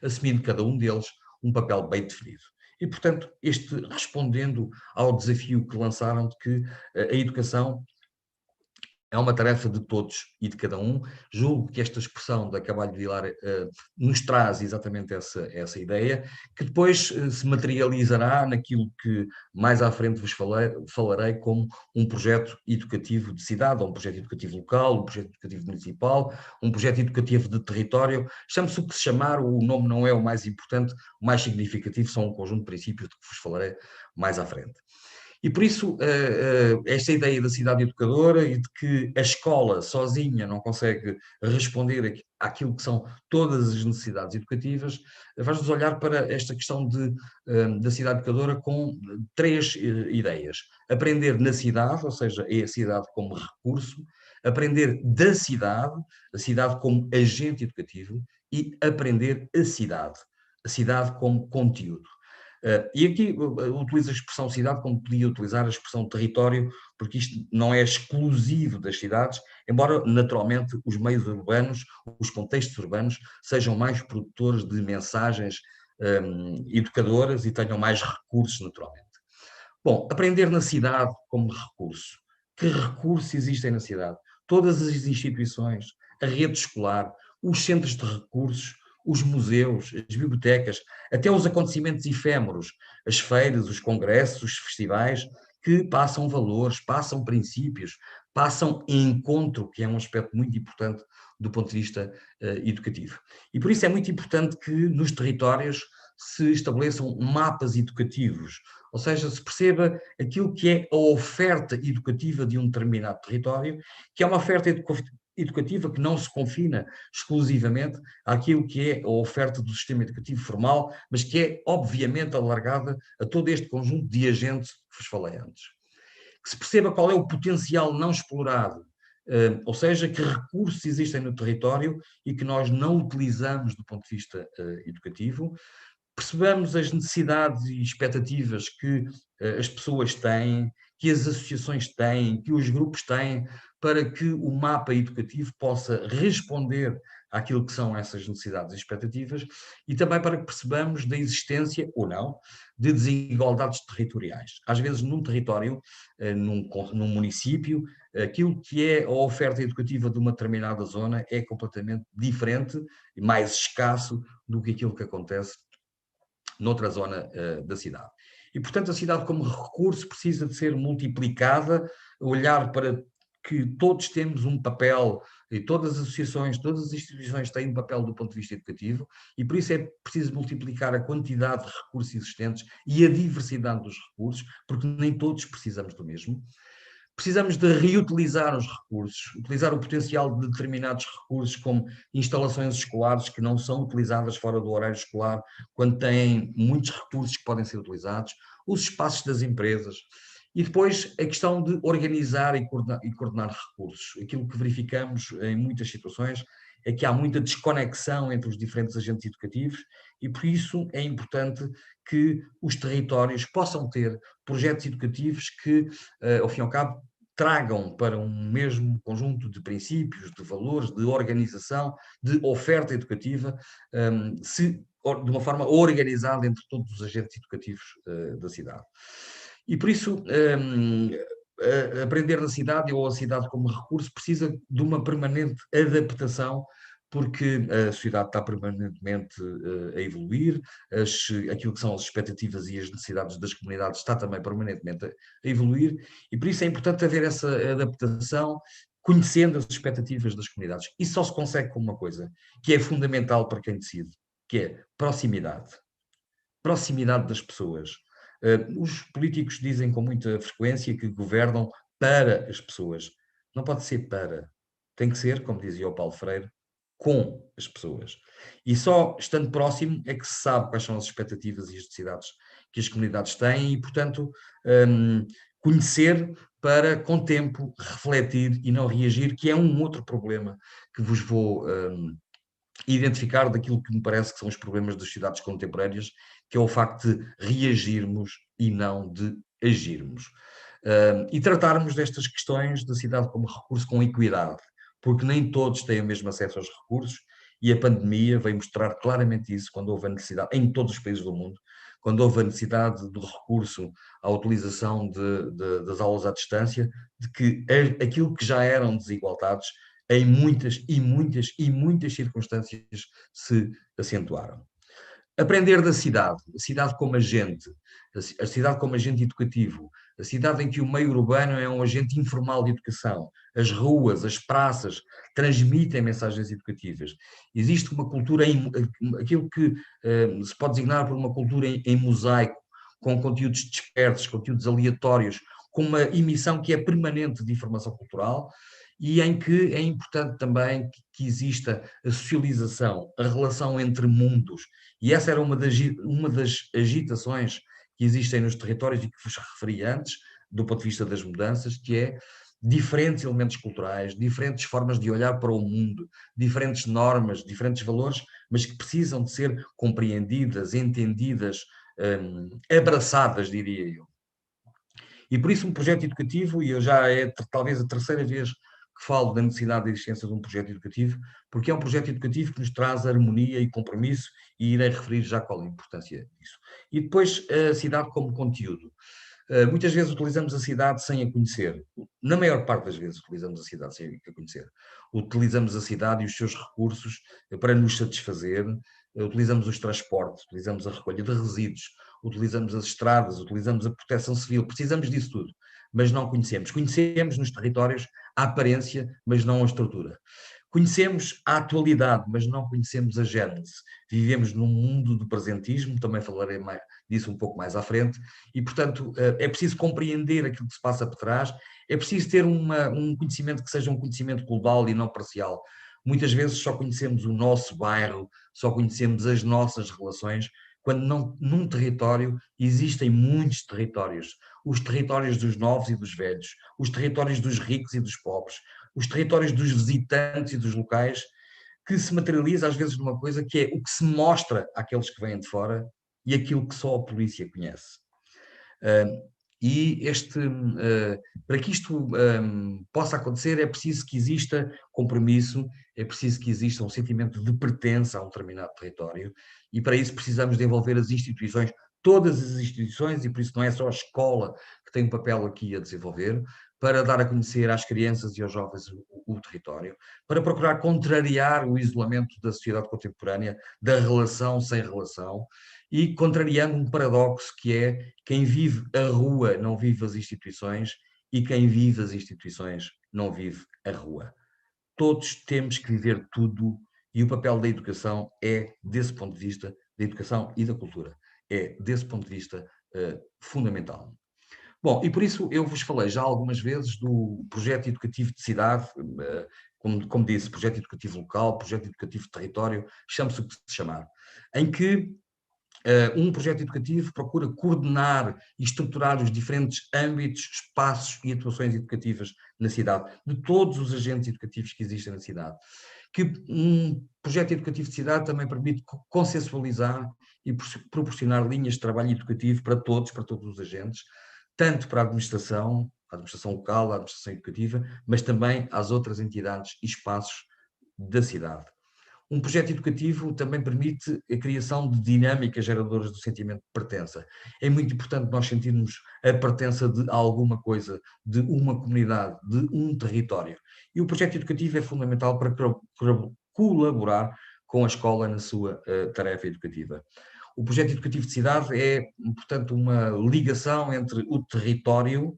assumindo cada um deles um papel bem definido. E, portanto, respondendo ao desafio que lançaram de que a educação é uma tarefa de todos e de cada um, julgo que esta expressão da Cavallo Vilar nos traz exatamente essa ideia, que depois se materializará naquilo que mais à frente vos falarei como um projeto educativo de cidade, ou um projeto educativo local, um projeto educativo municipal, um projeto educativo de território. Chame-se o que se chamar, o nome não é o mais importante, o mais significativo são um conjunto de princípios de que vos falarei mais à frente. E por isso, esta ideia da cidade educadora e de que a escola sozinha não consegue responder àquilo que são todas as necessidades educativas, faz-nos olhar para esta questão da cidade educadora com três ideias. Aprender na cidade, ou seja, é a cidade como recurso, aprender da cidade, a cidade como agente educativo, e aprender a cidade como conteúdo. E aqui utilizo a expressão cidade como podia utilizar a expressão território, porque isto não é exclusivo das cidades, embora naturalmente os meios urbanos, os contextos urbanos, sejam mais produtores de mensagens educadoras e tenham mais recursos naturalmente. Bom, aprender na cidade como recurso. Que recursos existem na cidade? Todas as instituições, a rede escolar, os centros de recursos, os museus, as bibliotecas, até os acontecimentos efêmeros, as feiras, os congressos, os festivais, que passam valores, passam princípios, passam encontro, que é um aspecto muito importante do ponto de vista educativo. E por isso é muito importante que nos territórios se estabeleçam mapas educativos, ou seja, se perceba aquilo que é a oferta educativa de um determinado território, que é uma oferta educativa que não se confina exclusivamente àquilo que é a oferta do sistema educativo formal, mas que é obviamente alargada a todo este conjunto de agentes que vos falei antes. Que se perceba qual é o potencial não explorado, ou seja, que recursos existem no território e que nós não utilizamos do ponto de vista educativo, percebamos as necessidades e expectativas que as pessoas têm, que as associações têm, que os grupos têm, para que o mapa educativo possa responder àquilo que são essas necessidades e expectativas, e também para que percebamos da existência, ou não, de desigualdades territoriais. Às vezes, num território, num município, aquilo que é a oferta educativa de uma determinada zona é completamente diferente e mais escasso do que aquilo que acontece noutra zona da cidade. E, portanto, a cidade como recurso precisa de ser multiplicada, olhar para que todos temos um papel, e todas as associações, todas as instituições têm um papel do ponto de vista educativo, e por isso é preciso multiplicar a quantidade de recursos existentes e a diversidade dos recursos, porque nem todos precisamos do mesmo. Precisamos de reutilizar os recursos, utilizar o potencial de determinados recursos, como instalações escolares que não são utilizadas fora do horário escolar, quando têm muitos recursos que podem ser utilizados, os espaços das empresas, e depois a questão de organizar e coordenar recursos. Aquilo que verificamos em muitas situações é que há muita desconexão entre os diferentes agentes educativos e por isso é importante que os territórios possam ter projetos educativos que, ao fim e ao cabo, tragam para um mesmo conjunto de princípios, de valores, de organização, de oferta educativa, de uma forma organizada entre todos os agentes educativos da cidade. E por isso, aprender na cidade ou a cidade como recurso precisa de uma permanente adaptação, porque a sociedade está permanentemente a evoluir, aquilo que são as expectativas e as necessidades das comunidades está também permanentemente a evoluir, e por isso é importante haver essa adaptação, conhecendo as expectativas das comunidades. E só se consegue com uma coisa, que é fundamental para quem decide, que é proximidade. Proximidade das pessoas. Os políticos dizem com muita frequência que governam para as pessoas. Não pode ser para. Tem que ser, como dizia o Paulo Freire, com as pessoas. E só estando próximo é que se sabe quais são as expectativas e as necessidades que as comunidades têm e, portanto, conhecer para, com tempo, refletir e não reagir, que é um outro problema que vos vou identificar daquilo que me parece que são os problemas das cidades contemporâneas, que é o facto de reagirmos e não de agirmos. E tratarmos destas questões da cidade como recurso com equidade, porque nem todos têm o mesmo acesso aos recursos, e a pandemia veio mostrar claramente isso quando houve a necessidade, em todos os países do mundo, quando houve a necessidade do recurso à utilização das aulas à distância, de que aquilo que já eram desigualdades, em muitas circunstâncias se acentuaram. Aprender da cidade, a cidade como agente, a cidade como agente educativo, a cidade em que o meio urbano é um agente informal de educação, as ruas, as praças transmitem mensagens educativas. Existe uma cultura, aquilo que se pode designar por uma cultura em mosaico, com conteúdos dispersos, conteúdos aleatórios, com uma emissão que é permanente de informação cultural, e em que é importante também que exista a socialização, a relação entre mundos. E essa era uma das agitações que existem nos territórios e que vos referi antes, do ponto de vista das mudanças, que é diferentes elementos culturais, diferentes formas de olhar para o mundo, diferentes normas, diferentes valores, mas que precisam de ser compreendidas, entendidas, abraçadas, diria eu. E por isso um projeto educativo, e eu já é talvez a terceira vez que falo da necessidade da existência de um projeto educativo, porque é um projeto educativo que nos traz harmonia e compromisso, e irei referir já qual é a importância disso. E depois a cidade como conteúdo. Muitas vezes utilizamos a cidade sem a conhecer. Na maior parte das vezes utilizamos a cidade sem a conhecer. Utilizamos a cidade e os seus recursos para nos satisfazer, utilizamos os transportes, utilizamos a recolha de resíduos, utilizamos as estradas, utilizamos a proteção civil, precisamos disso tudo, mas não conhecemos. Conhecemos nos territórios a aparência, mas não a estrutura. Conhecemos a atualidade, mas não conhecemos a gênese. Vivemos num mundo do presentismo, também falarei disso um pouco mais à frente, e, portanto, é preciso compreender aquilo que se passa por trás, é preciso ter um conhecimento que seja um conhecimento global e não parcial. Muitas vezes só conhecemos o nosso bairro, só conhecemos as nossas relações, quando num território existem muitos territórios. Os territórios dos novos e dos velhos, os territórios dos ricos e dos pobres, os territórios dos visitantes e dos locais, que se materializa às vezes numa coisa que é o que se mostra àqueles que vêm de fora e aquilo que só a polícia conhece. Para que isto possa acontecer é preciso que exista compromisso, é preciso que exista um sentimento de pertença a um determinado território, e para isso precisamos de envolver as instituições, todas as instituições, e por isso não é só a escola que tem um papel aqui a desenvolver, para dar a conhecer às crianças e aos jovens o território, para procurar contrariar o isolamento da sociedade contemporânea, da relação sem relação, e contrariando um paradoxo que é: quem vive a rua não vive as instituições e quem vive as instituições não vive a rua. Todos temos que viver tudo, e o papel da educação é, desse ponto de vista, da educação e da cultura, é, desse ponto de vista, fundamental. Bom, e por isso eu vos falei já algumas vezes do projeto educativo de cidade, como disse, projeto educativo local, projeto educativo de território, chame-se o que se chamar, em que um projeto educativo procura coordenar e estruturar os diferentes âmbitos, espaços e atuações educativas na cidade, de todos os agentes educativos que existem na cidade. Que um projeto educativo de cidade também permite consensualizar e proporcionar linhas de trabalho educativo para todos os agentes, tanto para a administração local, a administração educativa, mas também às outras entidades e espaços da cidade. Um projeto educativo também permite a criação de dinâmicas geradoras do sentimento de pertença. É muito importante nós sentirmos a pertença de alguma coisa, de uma comunidade, de um território. E o projeto educativo é fundamental para colaborar com a escola na sua tarefa educativa. O projeto educativo de cidade é, portanto, uma ligação entre o território,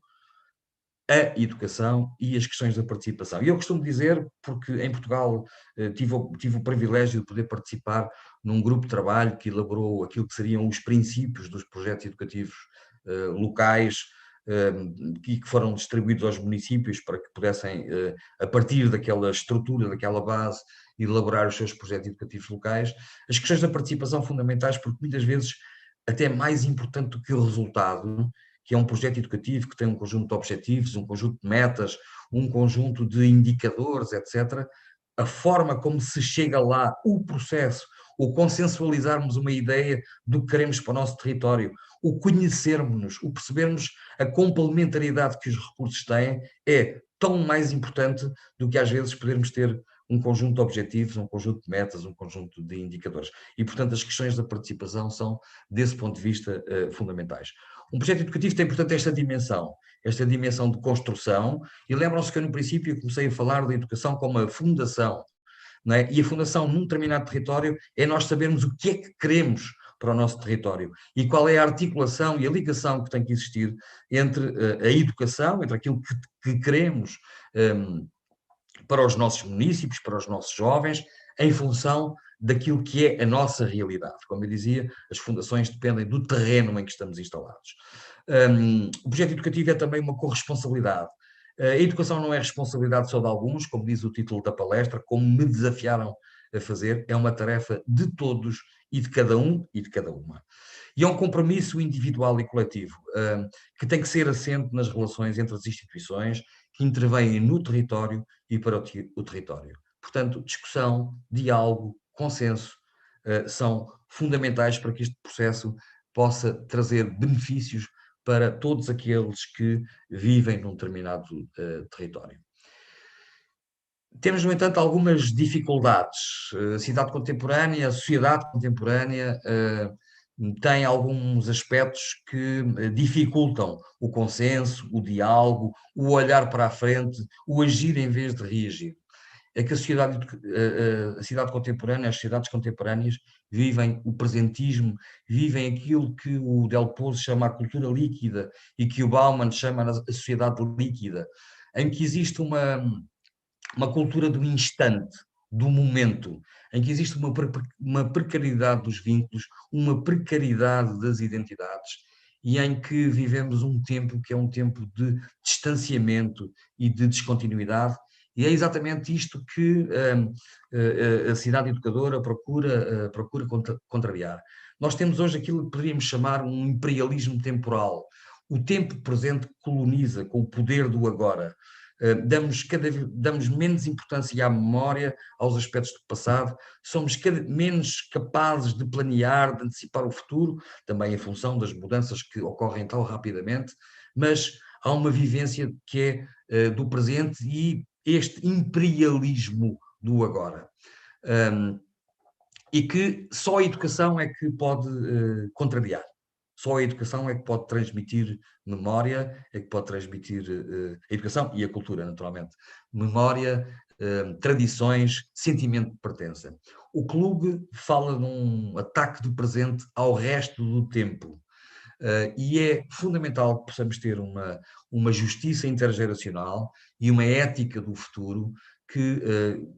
a educação e as questões da participação. E eu costumo dizer, porque em Portugal tive o privilégio de poder participar num grupo de trabalho que elaborou aquilo que seriam os princípios dos projetos educativos locais, e que foram distribuídos aos municípios para que pudessem, a partir daquela estrutura, daquela base, elaborar os seus projetos educativos locais. As questões da participação são fundamentais, porque muitas vezes até mais importante do que o resultado, que é um projeto educativo que tem um conjunto de objetivos, um conjunto de metas, um conjunto de indicadores, etc. A forma como se chega lá, o processo, o consensualizarmos uma ideia do que queremos para o nosso território, o conhecermos-nos, o percebermos a complementariedade que os recursos têm, é tão mais importante do que às vezes podermos ter um conjunto de objetivos, um conjunto de metas, um conjunto de indicadores. E, portanto, as questões da participação são, desse ponto de vista, fundamentais. Um projeto educativo tem, portanto, esta dimensão de construção, e lembram-se que eu, no princípio, comecei a falar da educação como a fundação, não é? E a fundação num determinado território é nós sabermos o que é que queremos para o nosso território e qual é a articulação e a ligação que tem que existir entre a educação, entre aquilo que queremos para os nossos municípios, para os nossos jovens, em função daquilo que é a nossa realidade. Como eu dizia, as fundações dependem do terreno em que estamos instalados. O projeto educativo é também uma corresponsabilidade. A educação não é responsabilidade só de alguns, como diz o título da palestra, como me desafiaram a fazer, é uma tarefa de todos e de cada um e de cada uma. E é um compromisso individual e coletivo, que tem que ser assente nas relações entre as instituições que intervêm no território e para o território. Portanto, discussão, diálogo, consenso são fundamentais para que este processo possa trazer benefícios para todos aqueles que vivem num determinado território. Temos, no entanto, algumas dificuldades. A cidade contemporânea, a sociedade contemporânea tem alguns aspectos que dificultam o consenso, o diálogo, o olhar para a frente, o agir em vez de reagir. É que a cidade contemporânea, as sociedades contemporâneas vivem o presentismo, vivem aquilo que o Deleuze chama a cultura líquida e que o Bauman chama a sociedade líquida, em que existe uma cultura do instante, do momento, em que existe uma precariedade dos vínculos, uma precariedade das identidades, e em que vivemos um tempo que é um tempo de distanciamento e de descontinuidade, e é exatamente isto que a cidade educadora procura contrariar. Nós temos hoje aquilo que poderíamos chamar um imperialismo temporal. O tempo presente coloniza com o poder do agora. Damos menos importância à memória, aos aspectos do passado, somos menos capazes de planear, de antecipar o futuro, também em função das mudanças que ocorrem tão rapidamente, mas há uma vivência que é do presente e este imperialismo do agora. E que só a educação é que pode contrariar. Só a educação é que pode transmitir memória, é que pode transmitir a educação e a cultura, naturalmente. Memória, tradições, sentimento de pertença. O clube fala num ataque do presente ao resto do tempo. E é fundamental que possamos ter uma justiça intergeracional e uma ética do futuro que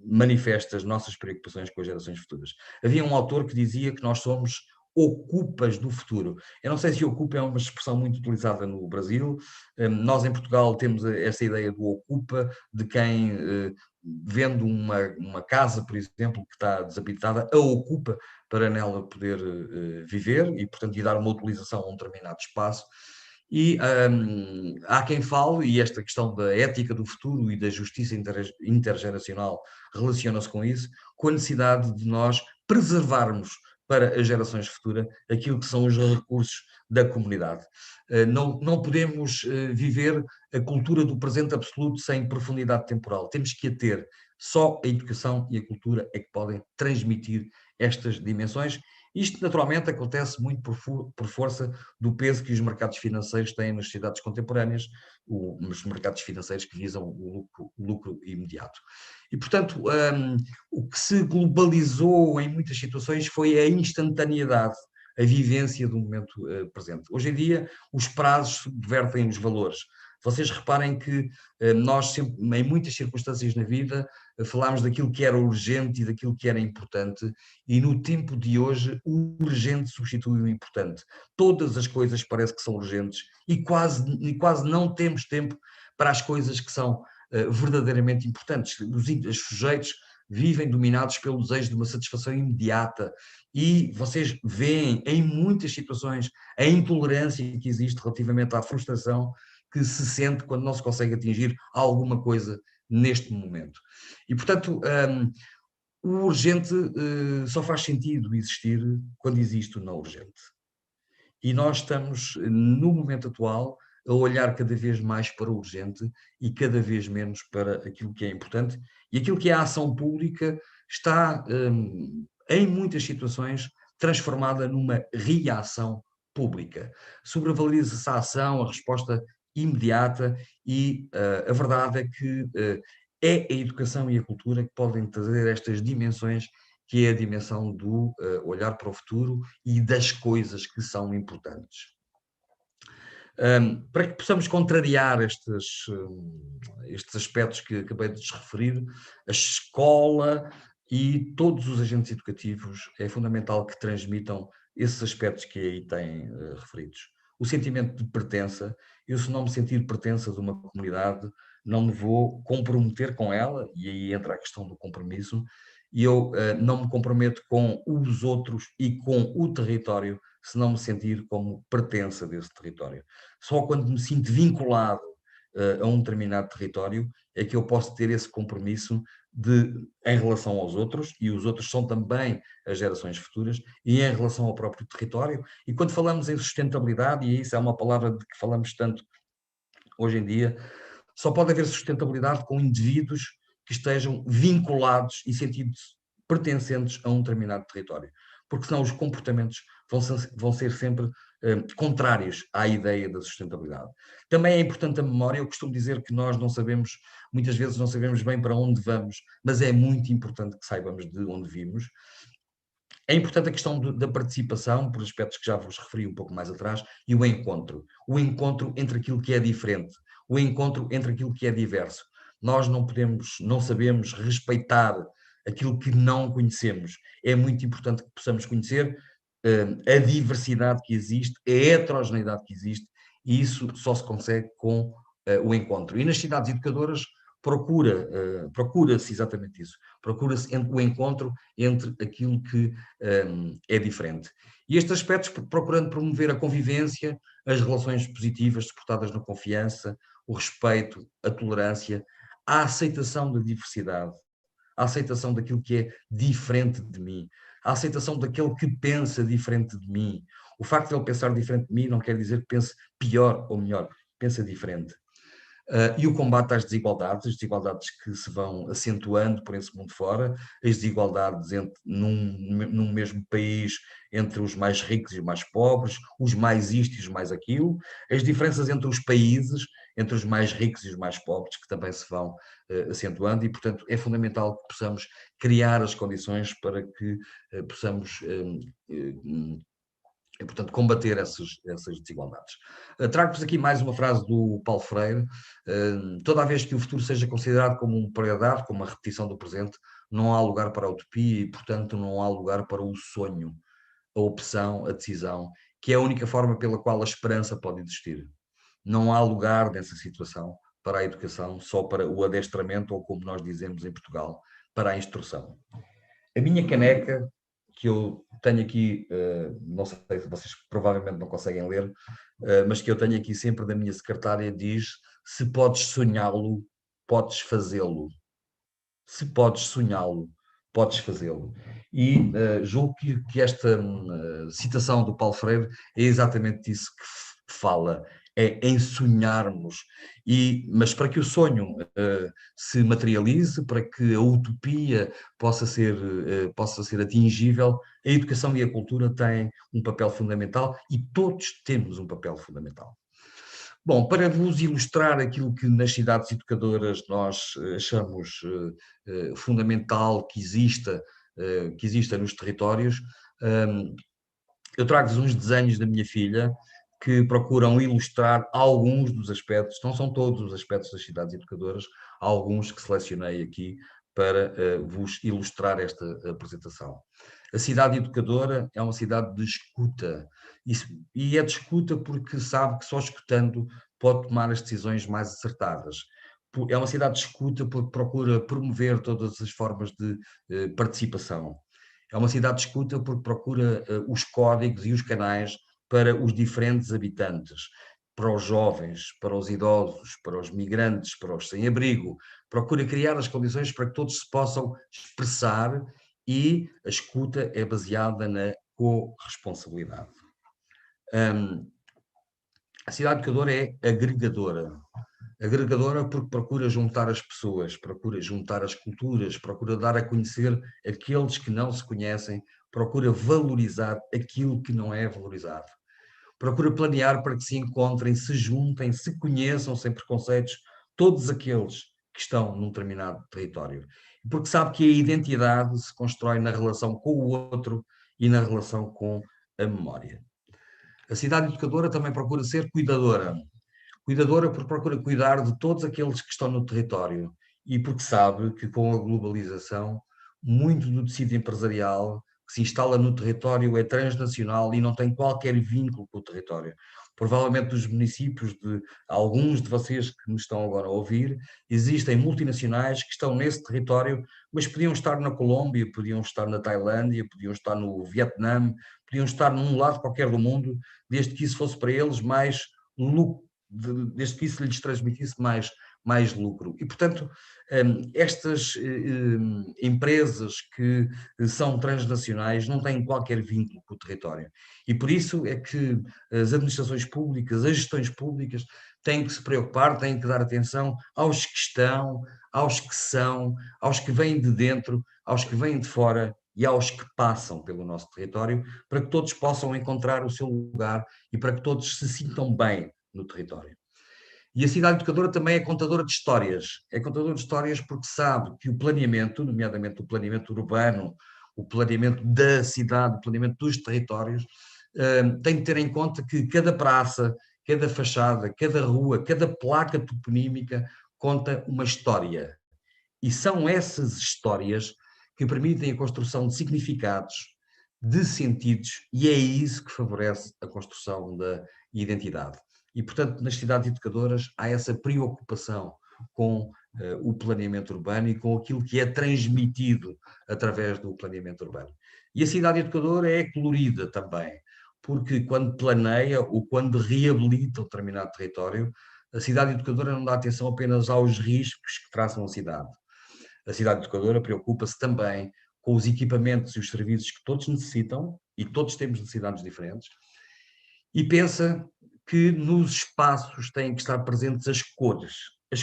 manifesta as nossas preocupações com as gerações futuras. Havia um autor que dizia que nós somos ocupas do futuro. Eu não sei se ocupa é uma expressão muito utilizada no Brasil. Nós em Portugal temos essa ideia do ocupa, de quem vendo uma casa, por exemplo, que está desabitada, a ocupa para nela poder viver e, portanto, lhe dar uma utilização a um determinado espaço. E há quem fale, e esta questão da ética do futuro e da justiça intergeracional relaciona-se com isso, com a necessidade de nós preservarmos para as gerações futuras aquilo que são os recursos da comunidade. Não podemos viver a cultura do presente absoluto sem profundidade temporal. Temos que a ter. Só a educação e a cultura é que podem transmitir estas dimensões. Isto, naturalmente, acontece muito por força do peso que os mercados financeiros têm nas sociedades contemporâneas, os mercados financeiros que visam o lucro imediato. E, portanto, o que se globalizou em muitas situações foi a instantaneidade, a vivência do momento presente. Hoje em dia, os prazos subvertem os valores. Vocês reparem que nós sempre, em muitas circunstâncias na vida, falámos daquilo que era urgente e daquilo que era importante, e no tempo de hoje o urgente substitui o importante. Todas as coisas parece que são urgentes e quase não temos tempo para as coisas que são verdadeiramente importantes. Os sujeitos vivem dominados pelo desejo de uma satisfação imediata e vocês veem em muitas situações a intolerância que existe relativamente à frustração que se sente quando não se consegue atingir alguma coisa neste momento. E, portanto, o urgente só faz sentido existir quando existe o não urgente. E nós estamos, no momento atual, a olhar cada vez mais para o urgente e cada vez menos para aquilo que é importante. E aquilo que é a ação pública está, em muitas situações, transformada numa reação pública. Sobrevaloriza-se a ação, a resposta imediata, e a verdade é que é a educação e a cultura que podem trazer estas dimensões, que é a dimensão do olhar para o futuro e das coisas que são importantes. Para que possamos contrariar estes aspectos que acabei de referir, a escola e todos os agentes educativos é fundamental que transmitam esses aspectos que aí têm referidos. O sentimento de pertença. Eu, se não me sentir pertença de uma comunidade, não me vou comprometer com ela, e aí entra a questão do compromisso, e eu não me comprometo com os outros e com o território se não me sentir como pertença desse território. Só quando me sinto vinculado a um determinado território é que eu posso ter esse compromisso em relação aos outros, e os outros são também as gerações futuras, e em relação ao próprio território. E quando falamos em sustentabilidade, e isso é uma palavra de que falamos tanto hoje em dia, só pode haver sustentabilidade com indivíduos que estejam vinculados e pertencentes a um determinado território, porque senão os comportamentos vão ser sempre contrários à ideia da sustentabilidade. Também é importante a memória. Eu costumo dizer que nós não sabemos, muitas vezes não sabemos bem para onde vamos, mas é muito importante que saibamos de onde vimos. É importante a questão da participação, por aspectos que já vos referi um pouco mais atrás, e o encontro entre aquilo que é diferente, o encontro entre aquilo que é diverso. Nós não sabemos respeitar aquilo que não conhecemos. É muito importante que possamos conhecer a diversidade que existe, a heterogeneidade que existe, e isso só se consegue com o encontro. E nas cidades educadoras procura-se exatamente isso, procura-se o encontro entre aquilo que é diferente. E estes aspectos procurando promover a convivência, as relações positivas suportadas na confiança, o respeito, a tolerância, a aceitação da diversidade, a aceitação daquilo que é diferente de mim, a aceitação daquele que pensa diferente de mim. O facto de ele pensar diferente de mim não quer dizer que pense pior ou melhor, pensa diferente. E o combate às desigualdades, as desigualdades que se vão acentuando por esse mundo fora, as desigualdades num mesmo país entre os mais ricos e os mais pobres, os mais isto e os mais aquilo, as diferenças entre os países, entre os mais ricos e os mais pobres, que também se vão acentuando, e portanto é fundamental que possamos criar as condições para que possamos portanto, combater essas desigualdades. Trago-vos aqui mais uma frase do Paulo Freire: toda vez que o futuro seja considerado como um paredado, como uma repetição do presente, não há lugar para a utopia e, portanto, não há lugar para o sonho, a opção, a decisão, que é a única forma pela qual a esperança pode existir. Não há lugar nessa situação para a educação, só para o adestramento, ou como nós dizemos em Portugal, para a instrução. A minha caneca, que eu tenho aqui, não sei se vocês provavelmente não conseguem ler, mas que eu tenho aqui sempre da minha secretária, diz: se podes sonhá-lo, podes fazê-lo. Se podes sonhá-lo, podes fazê-lo. E julgo que esta citação do Paulo Freire é exatamente disso que fala, é em sonharmos. Mas para que o sonho se materialize, para que a utopia possa ser atingível, a educação e a cultura têm um papel fundamental e todos temos um papel fundamental. Bom, para vos ilustrar aquilo que nas cidades educadoras nós achamos fundamental que exista nos territórios, eu trago-vos uns desenhos da minha filha que procuram ilustrar alguns dos aspectos, não são todos os aspectos das cidades educadoras, há alguns que selecionei aqui para vos ilustrar esta apresentação. A cidade educadora é uma cidade de escuta, e é de escuta porque sabe que só escutando pode tomar as decisões mais acertadas. É uma cidade de escuta porque procura promover todas as formas de participação. É uma cidade de escuta porque procura os códigos e os canais para os diferentes habitantes, para os jovens, para os idosos, para os migrantes, para os sem-abrigo. Procura criar as condições para que todos se possam expressar, e a escuta é baseada na corresponsabilidade. A cidade educadora é agregadora. Agregadora porque procura juntar as pessoas, procura juntar as culturas, procura dar a conhecer aqueles que não se conhecem, procura valorizar aquilo que não é valorizado. Procura planear para que se encontrem, se juntem, se conheçam sem preconceitos todos aqueles que estão num determinado território. Porque sabe que a identidade se constrói na relação com o outro e na relação com a memória. A cidade educadora também procura ser cuidadora. Cuidadora porque procura cuidar de todos aqueles que estão no território e porque sabe que com a globalização, muito do tecido empresarial que se instala no território é transnacional e não tem qualquer vínculo com o território. Provavelmente nos municípios de alguns de vocês que me estão agora a ouvir, existem multinacionais que estão nesse território, mas podiam estar na Colômbia, podiam estar na Tailândia, podiam estar no Vietnã, podiam estar num lado qualquer do mundo, desde que isso fosse para eles mais lucro, desde que isso lhes transmitisse mais lucro. E, portanto, estas empresas que são transnacionais não têm qualquer vínculo com o território. E por isso é que as administrações públicas, as gestões públicas, têm que se preocupar, têm que dar atenção aos que estão, aos que são, aos que vêm de dentro, aos que vêm de fora e aos que passam pelo nosso território, para que todos possam encontrar o seu lugar e para que todos se sintam bem no território. E a cidade educadora também é contadora de histórias. É contadora de histórias porque sabe que o planeamento, nomeadamente o planeamento urbano, o planeamento da cidade, o planeamento dos territórios, tem que ter em conta que cada praça, cada fachada, cada rua, cada placa toponímica conta uma história. E são essas histórias que permitem a construção de significados, de sentidos, e é isso que favorece a construção da identidade. E, portanto, nas cidades educadoras há essa preocupação com o planeamento urbano e com aquilo que é transmitido através do planeamento urbano. E a cidade educadora é colorida também, porque quando planeia ou quando reabilita um determinado território, a cidade educadora não dá atenção apenas aos riscos que traçam a cidade. A cidade educadora preocupa-se também com os equipamentos e os serviços que todos necessitam, e todos temos necessidades diferentes, e pensa que nos espaços têm que estar presentes as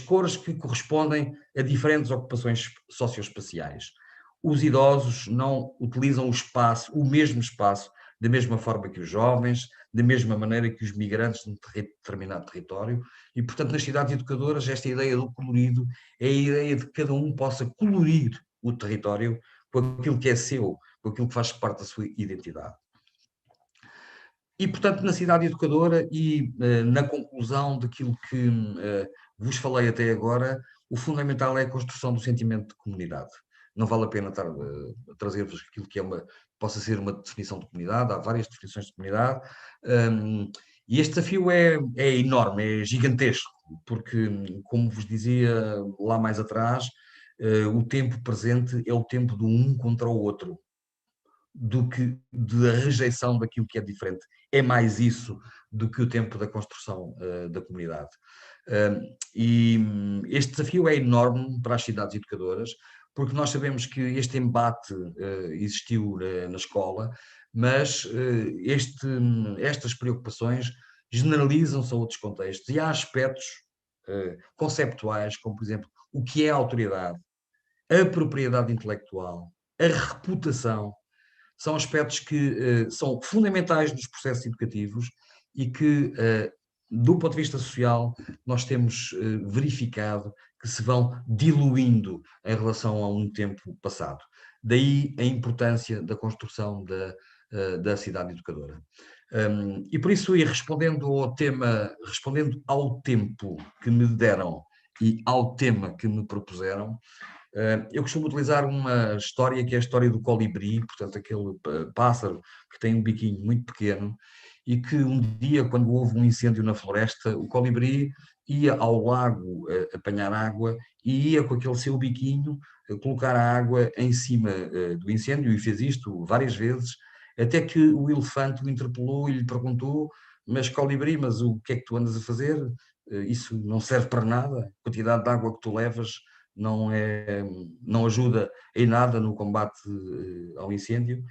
cores que correspondem a diferentes ocupações socioespaciais. Os idosos não utilizam o espaço, o mesmo espaço, da mesma forma que os jovens, da mesma maneira que os migrantes de determinado território, e, portanto, nas cidades educadoras, esta ideia do colorido é a ideia de que cada um possa colorir o território com aquilo que é seu, com aquilo que faz parte da sua identidade. E, portanto, na cidade educadora e na conclusão daquilo que vos falei até agora, o fundamental é a construção do sentimento de comunidade. Não vale a pena estar a trazer-vos aquilo que possa ser uma definição de comunidade, há várias definições de comunidade, e este desafio é enorme, é gigantesco, porque, como vos dizia lá mais atrás, o tempo presente é o tempo do um contra o outro, do que da rejeição daquilo que é diferente. É mais isso do que o tempo da construção da comunidade. E este desafio é enorme para as cidades educadoras, porque nós sabemos que este embate existiu na escola, mas estas preocupações generalizam-se a outros contextos e há aspectos conceptuais, como, por exemplo, o que é a autoridade, a propriedade intelectual, a reputação, são aspectos que são fundamentais dos processos educativos e que, do ponto de vista social, nós temos verificado que se vão diluindo em relação a um tempo passado. Daí a importância da construção da cidade educadora. E por isso, e respondendo ao tempo que me deram e ao tema que me propuseram, eu costumo utilizar uma história que é a história do colibri, portanto aquele pássaro que tem um biquinho muito pequeno e que um dia, quando houve um incêndio na floresta, o colibri ia ao lago apanhar água e ia com aquele seu biquinho colocar a água em cima do incêndio, e fez isto várias vezes, até que o elefante o interpelou e lhe perguntou: mas colibri, mas o que é que tu andas a fazer? Isso não serve para nada, a quantidade de água que tu levas não ajuda em nada no combate ao incêndio.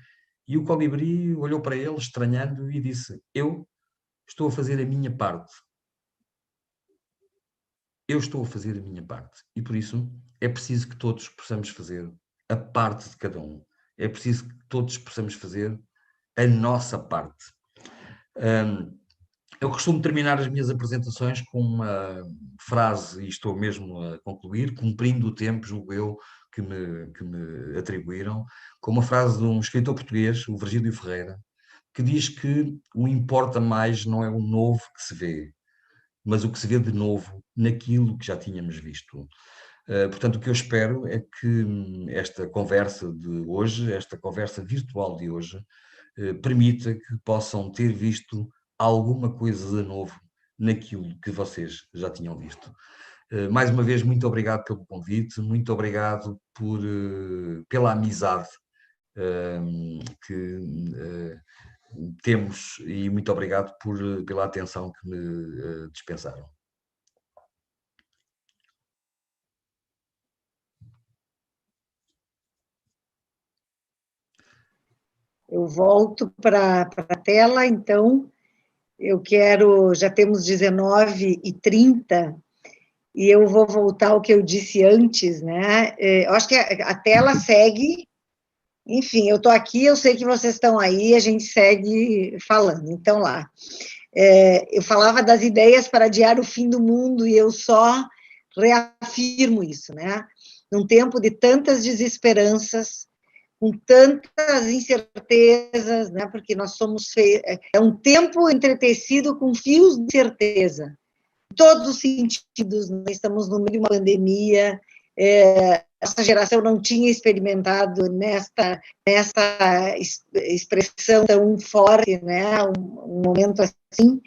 E o colibri olhou para ele, estranhando, e disse: eu estou a fazer a minha parte. Eu estou a fazer a minha parte. E por isso é preciso que todos possamos fazer a parte de cada um. É preciso que todos possamos fazer a nossa parte. Eu costumo terminar as minhas apresentações com uma frase, e estou mesmo a concluir, cumprindo o tempo, julgo eu, que me atribuíram, com uma frase de um escritor português, o Virgílio Ferreira, que diz que o importa mais não é o novo que se vê, mas o que se vê de novo naquilo que já tínhamos visto. Portanto, o que eu espero é que esta conversa de hoje, esta conversa virtual de hoje, permita que possam ter visto alguma coisa de novo naquilo que vocês já tinham visto. Mais uma vez, muito obrigado pelo convite, muito obrigado pela amizade que temos e muito obrigado pela atenção que me dispensaram. Eu volto para a tela, então, já temos 19h30, e eu vou voltar ao que eu disse antes, né? Eu acho que a tela segue, enfim, eu estou aqui, eu sei que vocês estão aí, a gente segue falando. Então, lá. Eu falava das ideias para adiar o fim do mundo, e eu só reafirmo isso, né? Num tempo de tantas desesperanças, com tantas incertezas, né? Porque nós somos é um tempo entretecido com fios de certeza, em todos os sentidos. Nós estamos no meio de uma pandemia, essa geração não tinha experimentado nesta expressão tão forte, né? Um momento assim,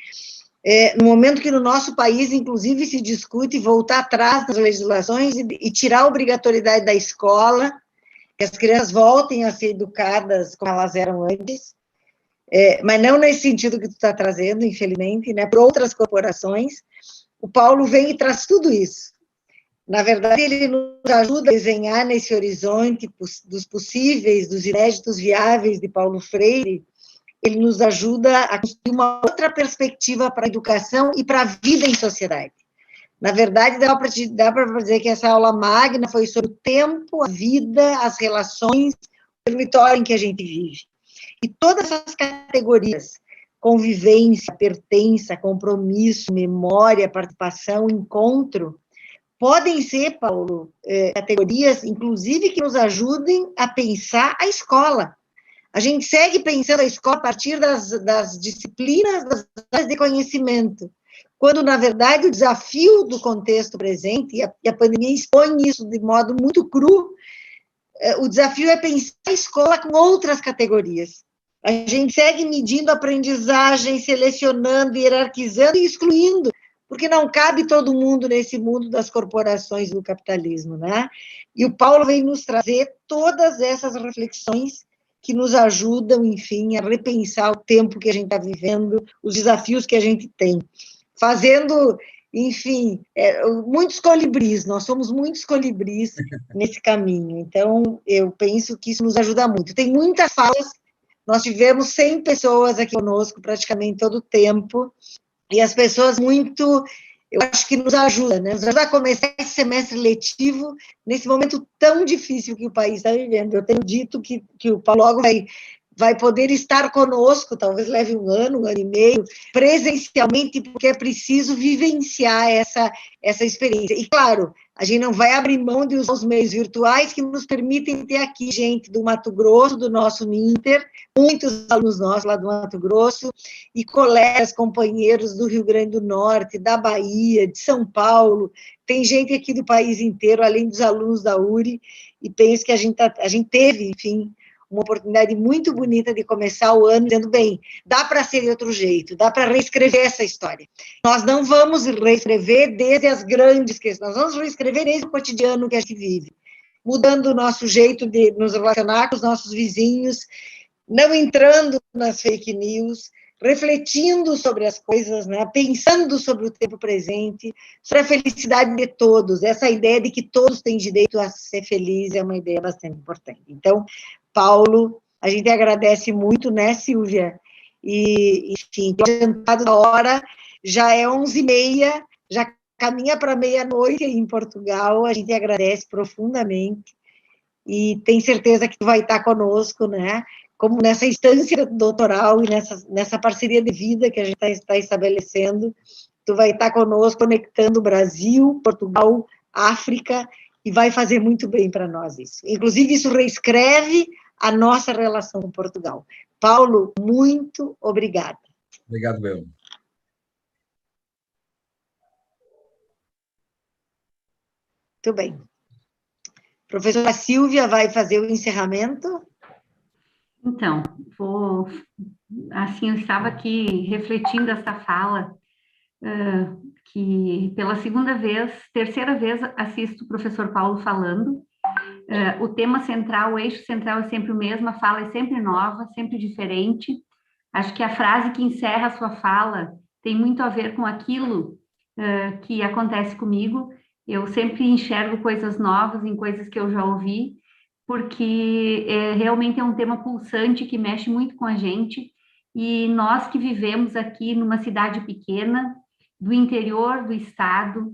no momento que no nosso país, inclusive, se discute voltar atrás das legislações e tirar a obrigatoriedade da escola, que as crianças voltem a ser educadas como elas eram antes, mas não nesse sentido que tu está trazendo, infelizmente, né, por outras corporações. O Paulo vem e traz tudo isso. Na verdade, ele nos ajuda a desenhar nesse horizonte dos possíveis, dos inéditos viáveis de Paulo Freire. Ele nos ajuda a construir uma outra perspectiva para a educação e para a vida em sociedade. Na verdade, dá para dizer que essa aula magna foi sobre o tempo, a vida, as relações, o território em que a gente vive. E todas essas categorias, convivência, pertença, compromisso, memória, participação, encontro, podem ser, Paulo, categorias, inclusive, que nos ajudem a pensar a escola. A gente segue pensando a escola a partir das disciplinas, das áreas de conhecimento, quando, na verdade, o desafio do contexto presente, e a pandemia expõe isso de modo muito cru, o desafio é pensar a escola com outras categorias. A gente segue medindo a aprendizagem, selecionando, hierarquizando e excluindo, porque não cabe todo mundo nesse mundo das corporações do capitalismo, né? E o Paulo vem nos trazer todas essas reflexões que nos ajudam, enfim, a repensar o tempo que a gente está vivendo, os desafios que a gente tem. Fazendo, enfim, muitos colibris, nós somos muitos colibris nesse caminho. Então, eu penso que isso nos ajuda muito. Tem muitas falas, nós tivemos 100 pessoas aqui conosco praticamente todo o tempo, e as pessoas eu acho que nos ajuda, né? Nos ajuda a começar esse semestre letivo nesse momento tão difícil que o país está vivendo. Eu tenho dito que o Paulo logo vai poder estar conosco, talvez leve um ano e meio, presencialmente, porque é preciso vivenciar essa experiência. E, claro, a gente não vai abrir mão de usar os meios virtuais que nos permitem ter aqui gente do Mato Grosso, do nosso Minter, muitos alunos nossos lá do Mato Grosso, e colegas, companheiros do Rio Grande do Norte, da Bahia, de São Paulo, tem gente aqui do país inteiro, além dos alunos da URI, e penso que a gente teve, enfim, uma oportunidade muito bonita de começar o ano dizendo, bem, dá para ser de outro jeito, dá para reescrever essa história. Nós não vamos reescrever desde as grandes questões, nós vamos reescrever desde o cotidiano que a gente vive, mudando o nosso jeito de nos relacionar com os nossos vizinhos, não entrando nas fake news, refletindo sobre as coisas, né? Pensando sobre o tempo presente, sobre a felicidade de todos. Essa ideia de que todos têm direito a ser felizes é uma ideia bastante importante. Então, Paulo, a gente agradece muito, né, Silvia? E, enfim, adiantado da hora, já é 11h30, já caminha para meia-noite em Portugal, a gente agradece profundamente e tem certeza que tu vai estar conosco, né? Como nessa instância doutoral e nessa parceria de vida que a gente está estabelecendo, tu vai estar conosco, conectando Brasil, Portugal, África, e vai fazer muito bem para nós isso. Inclusive, isso reescreve a nossa relação com Portugal. Paulo, muito obrigada. Obrigado, meu. Muito bem. Professora Silvia vai fazer o encerramento. Então, assim, eu estava aqui refletindo essa fala, que pela terceira vez assisto o professor Paulo falando. O tema central, o eixo central é sempre o mesmo, a fala é sempre nova, sempre diferente. Acho que a frase que encerra a sua fala tem muito a ver com aquilo que acontece comigo. Eu sempre enxergo coisas novas em coisas que eu já ouvi, porque realmente é um tema pulsante que mexe muito com a gente e nós que vivemos aqui numa cidade pequena, do interior do estado,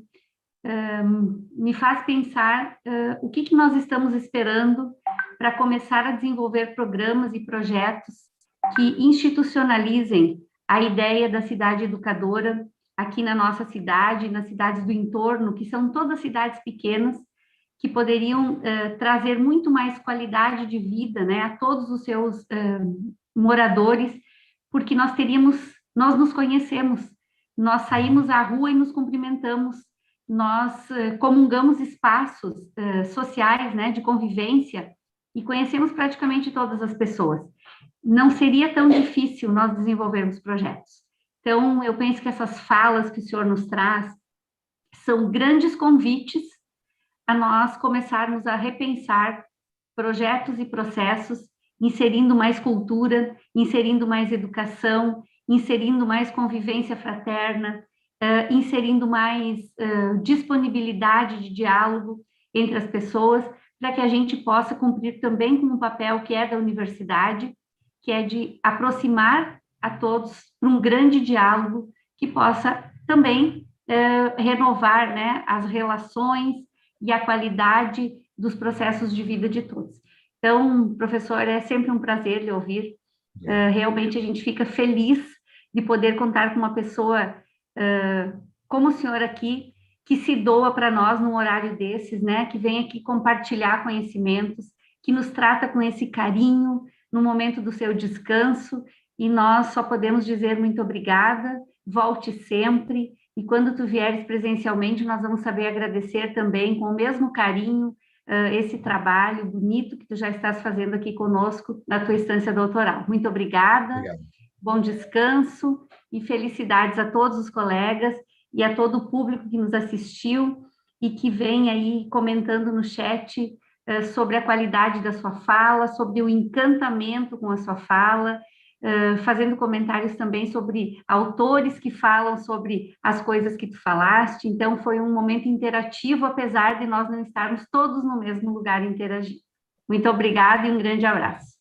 me faz pensar o que nós estamos esperando para começar a desenvolver programas e projetos que institucionalizem a ideia da cidade educadora aqui na nossa cidade, nas cidades do entorno, que são todas cidades pequenas, que poderiam trazer muito mais qualidade de vida, né, a todos os seus moradores, porque nós nos conhecemos, nós saímos à rua e nos cumprimentamos, nós comungamos espaços sociais, né, de convivência, e conhecemos praticamente todas as pessoas. Não seria tão difícil nós desenvolvermos projetos. Então, eu penso que essas falas que o senhor nos traz são grandes convites a nós começarmos a repensar projetos e processos, inserindo mais cultura, inserindo mais educação, inserindo mais convivência fraterna, inserindo mais disponibilidade de diálogo entre as pessoas, para que a gente possa cumprir também com um papel que é da universidade, que é de aproximar a todos para um grande diálogo que possa também renovar, né, as relações e a qualidade dos processos de vida de todos. Então, professor, é sempre um prazer lhe ouvir. Realmente a gente fica feliz de poder contar com uma pessoa como o senhor aqui, que se doa para nós num horário desses, né? Que vem aqui compartilhar conhecimentos, que nos trata com esse carinho no momento do seu descanso, e nós só podemos dizer muito obrigada, volte sempre, e quando tu vieres presencialmente, nós vamos saber agradecer também com o mesmo carinho esse trabalho bonito que tu já estás fazendo aqui conosco na tua instância doutoral. Muito obrigada. Obrigado. Bom descanso e felicidades a todos os colegas e a todo o público que nos assistiu e que vem aí comentando no chat sobre a qualidade da sua fala, sobre o encantamento com a sua fala, fazendo comentários também sobre autores que falam sobre as coisas que tu falaste. Então, foi um momento interativo, apesar de nós não estarmos todos no mesmo lugar interagindo. Muito obrigada e um grande abraço.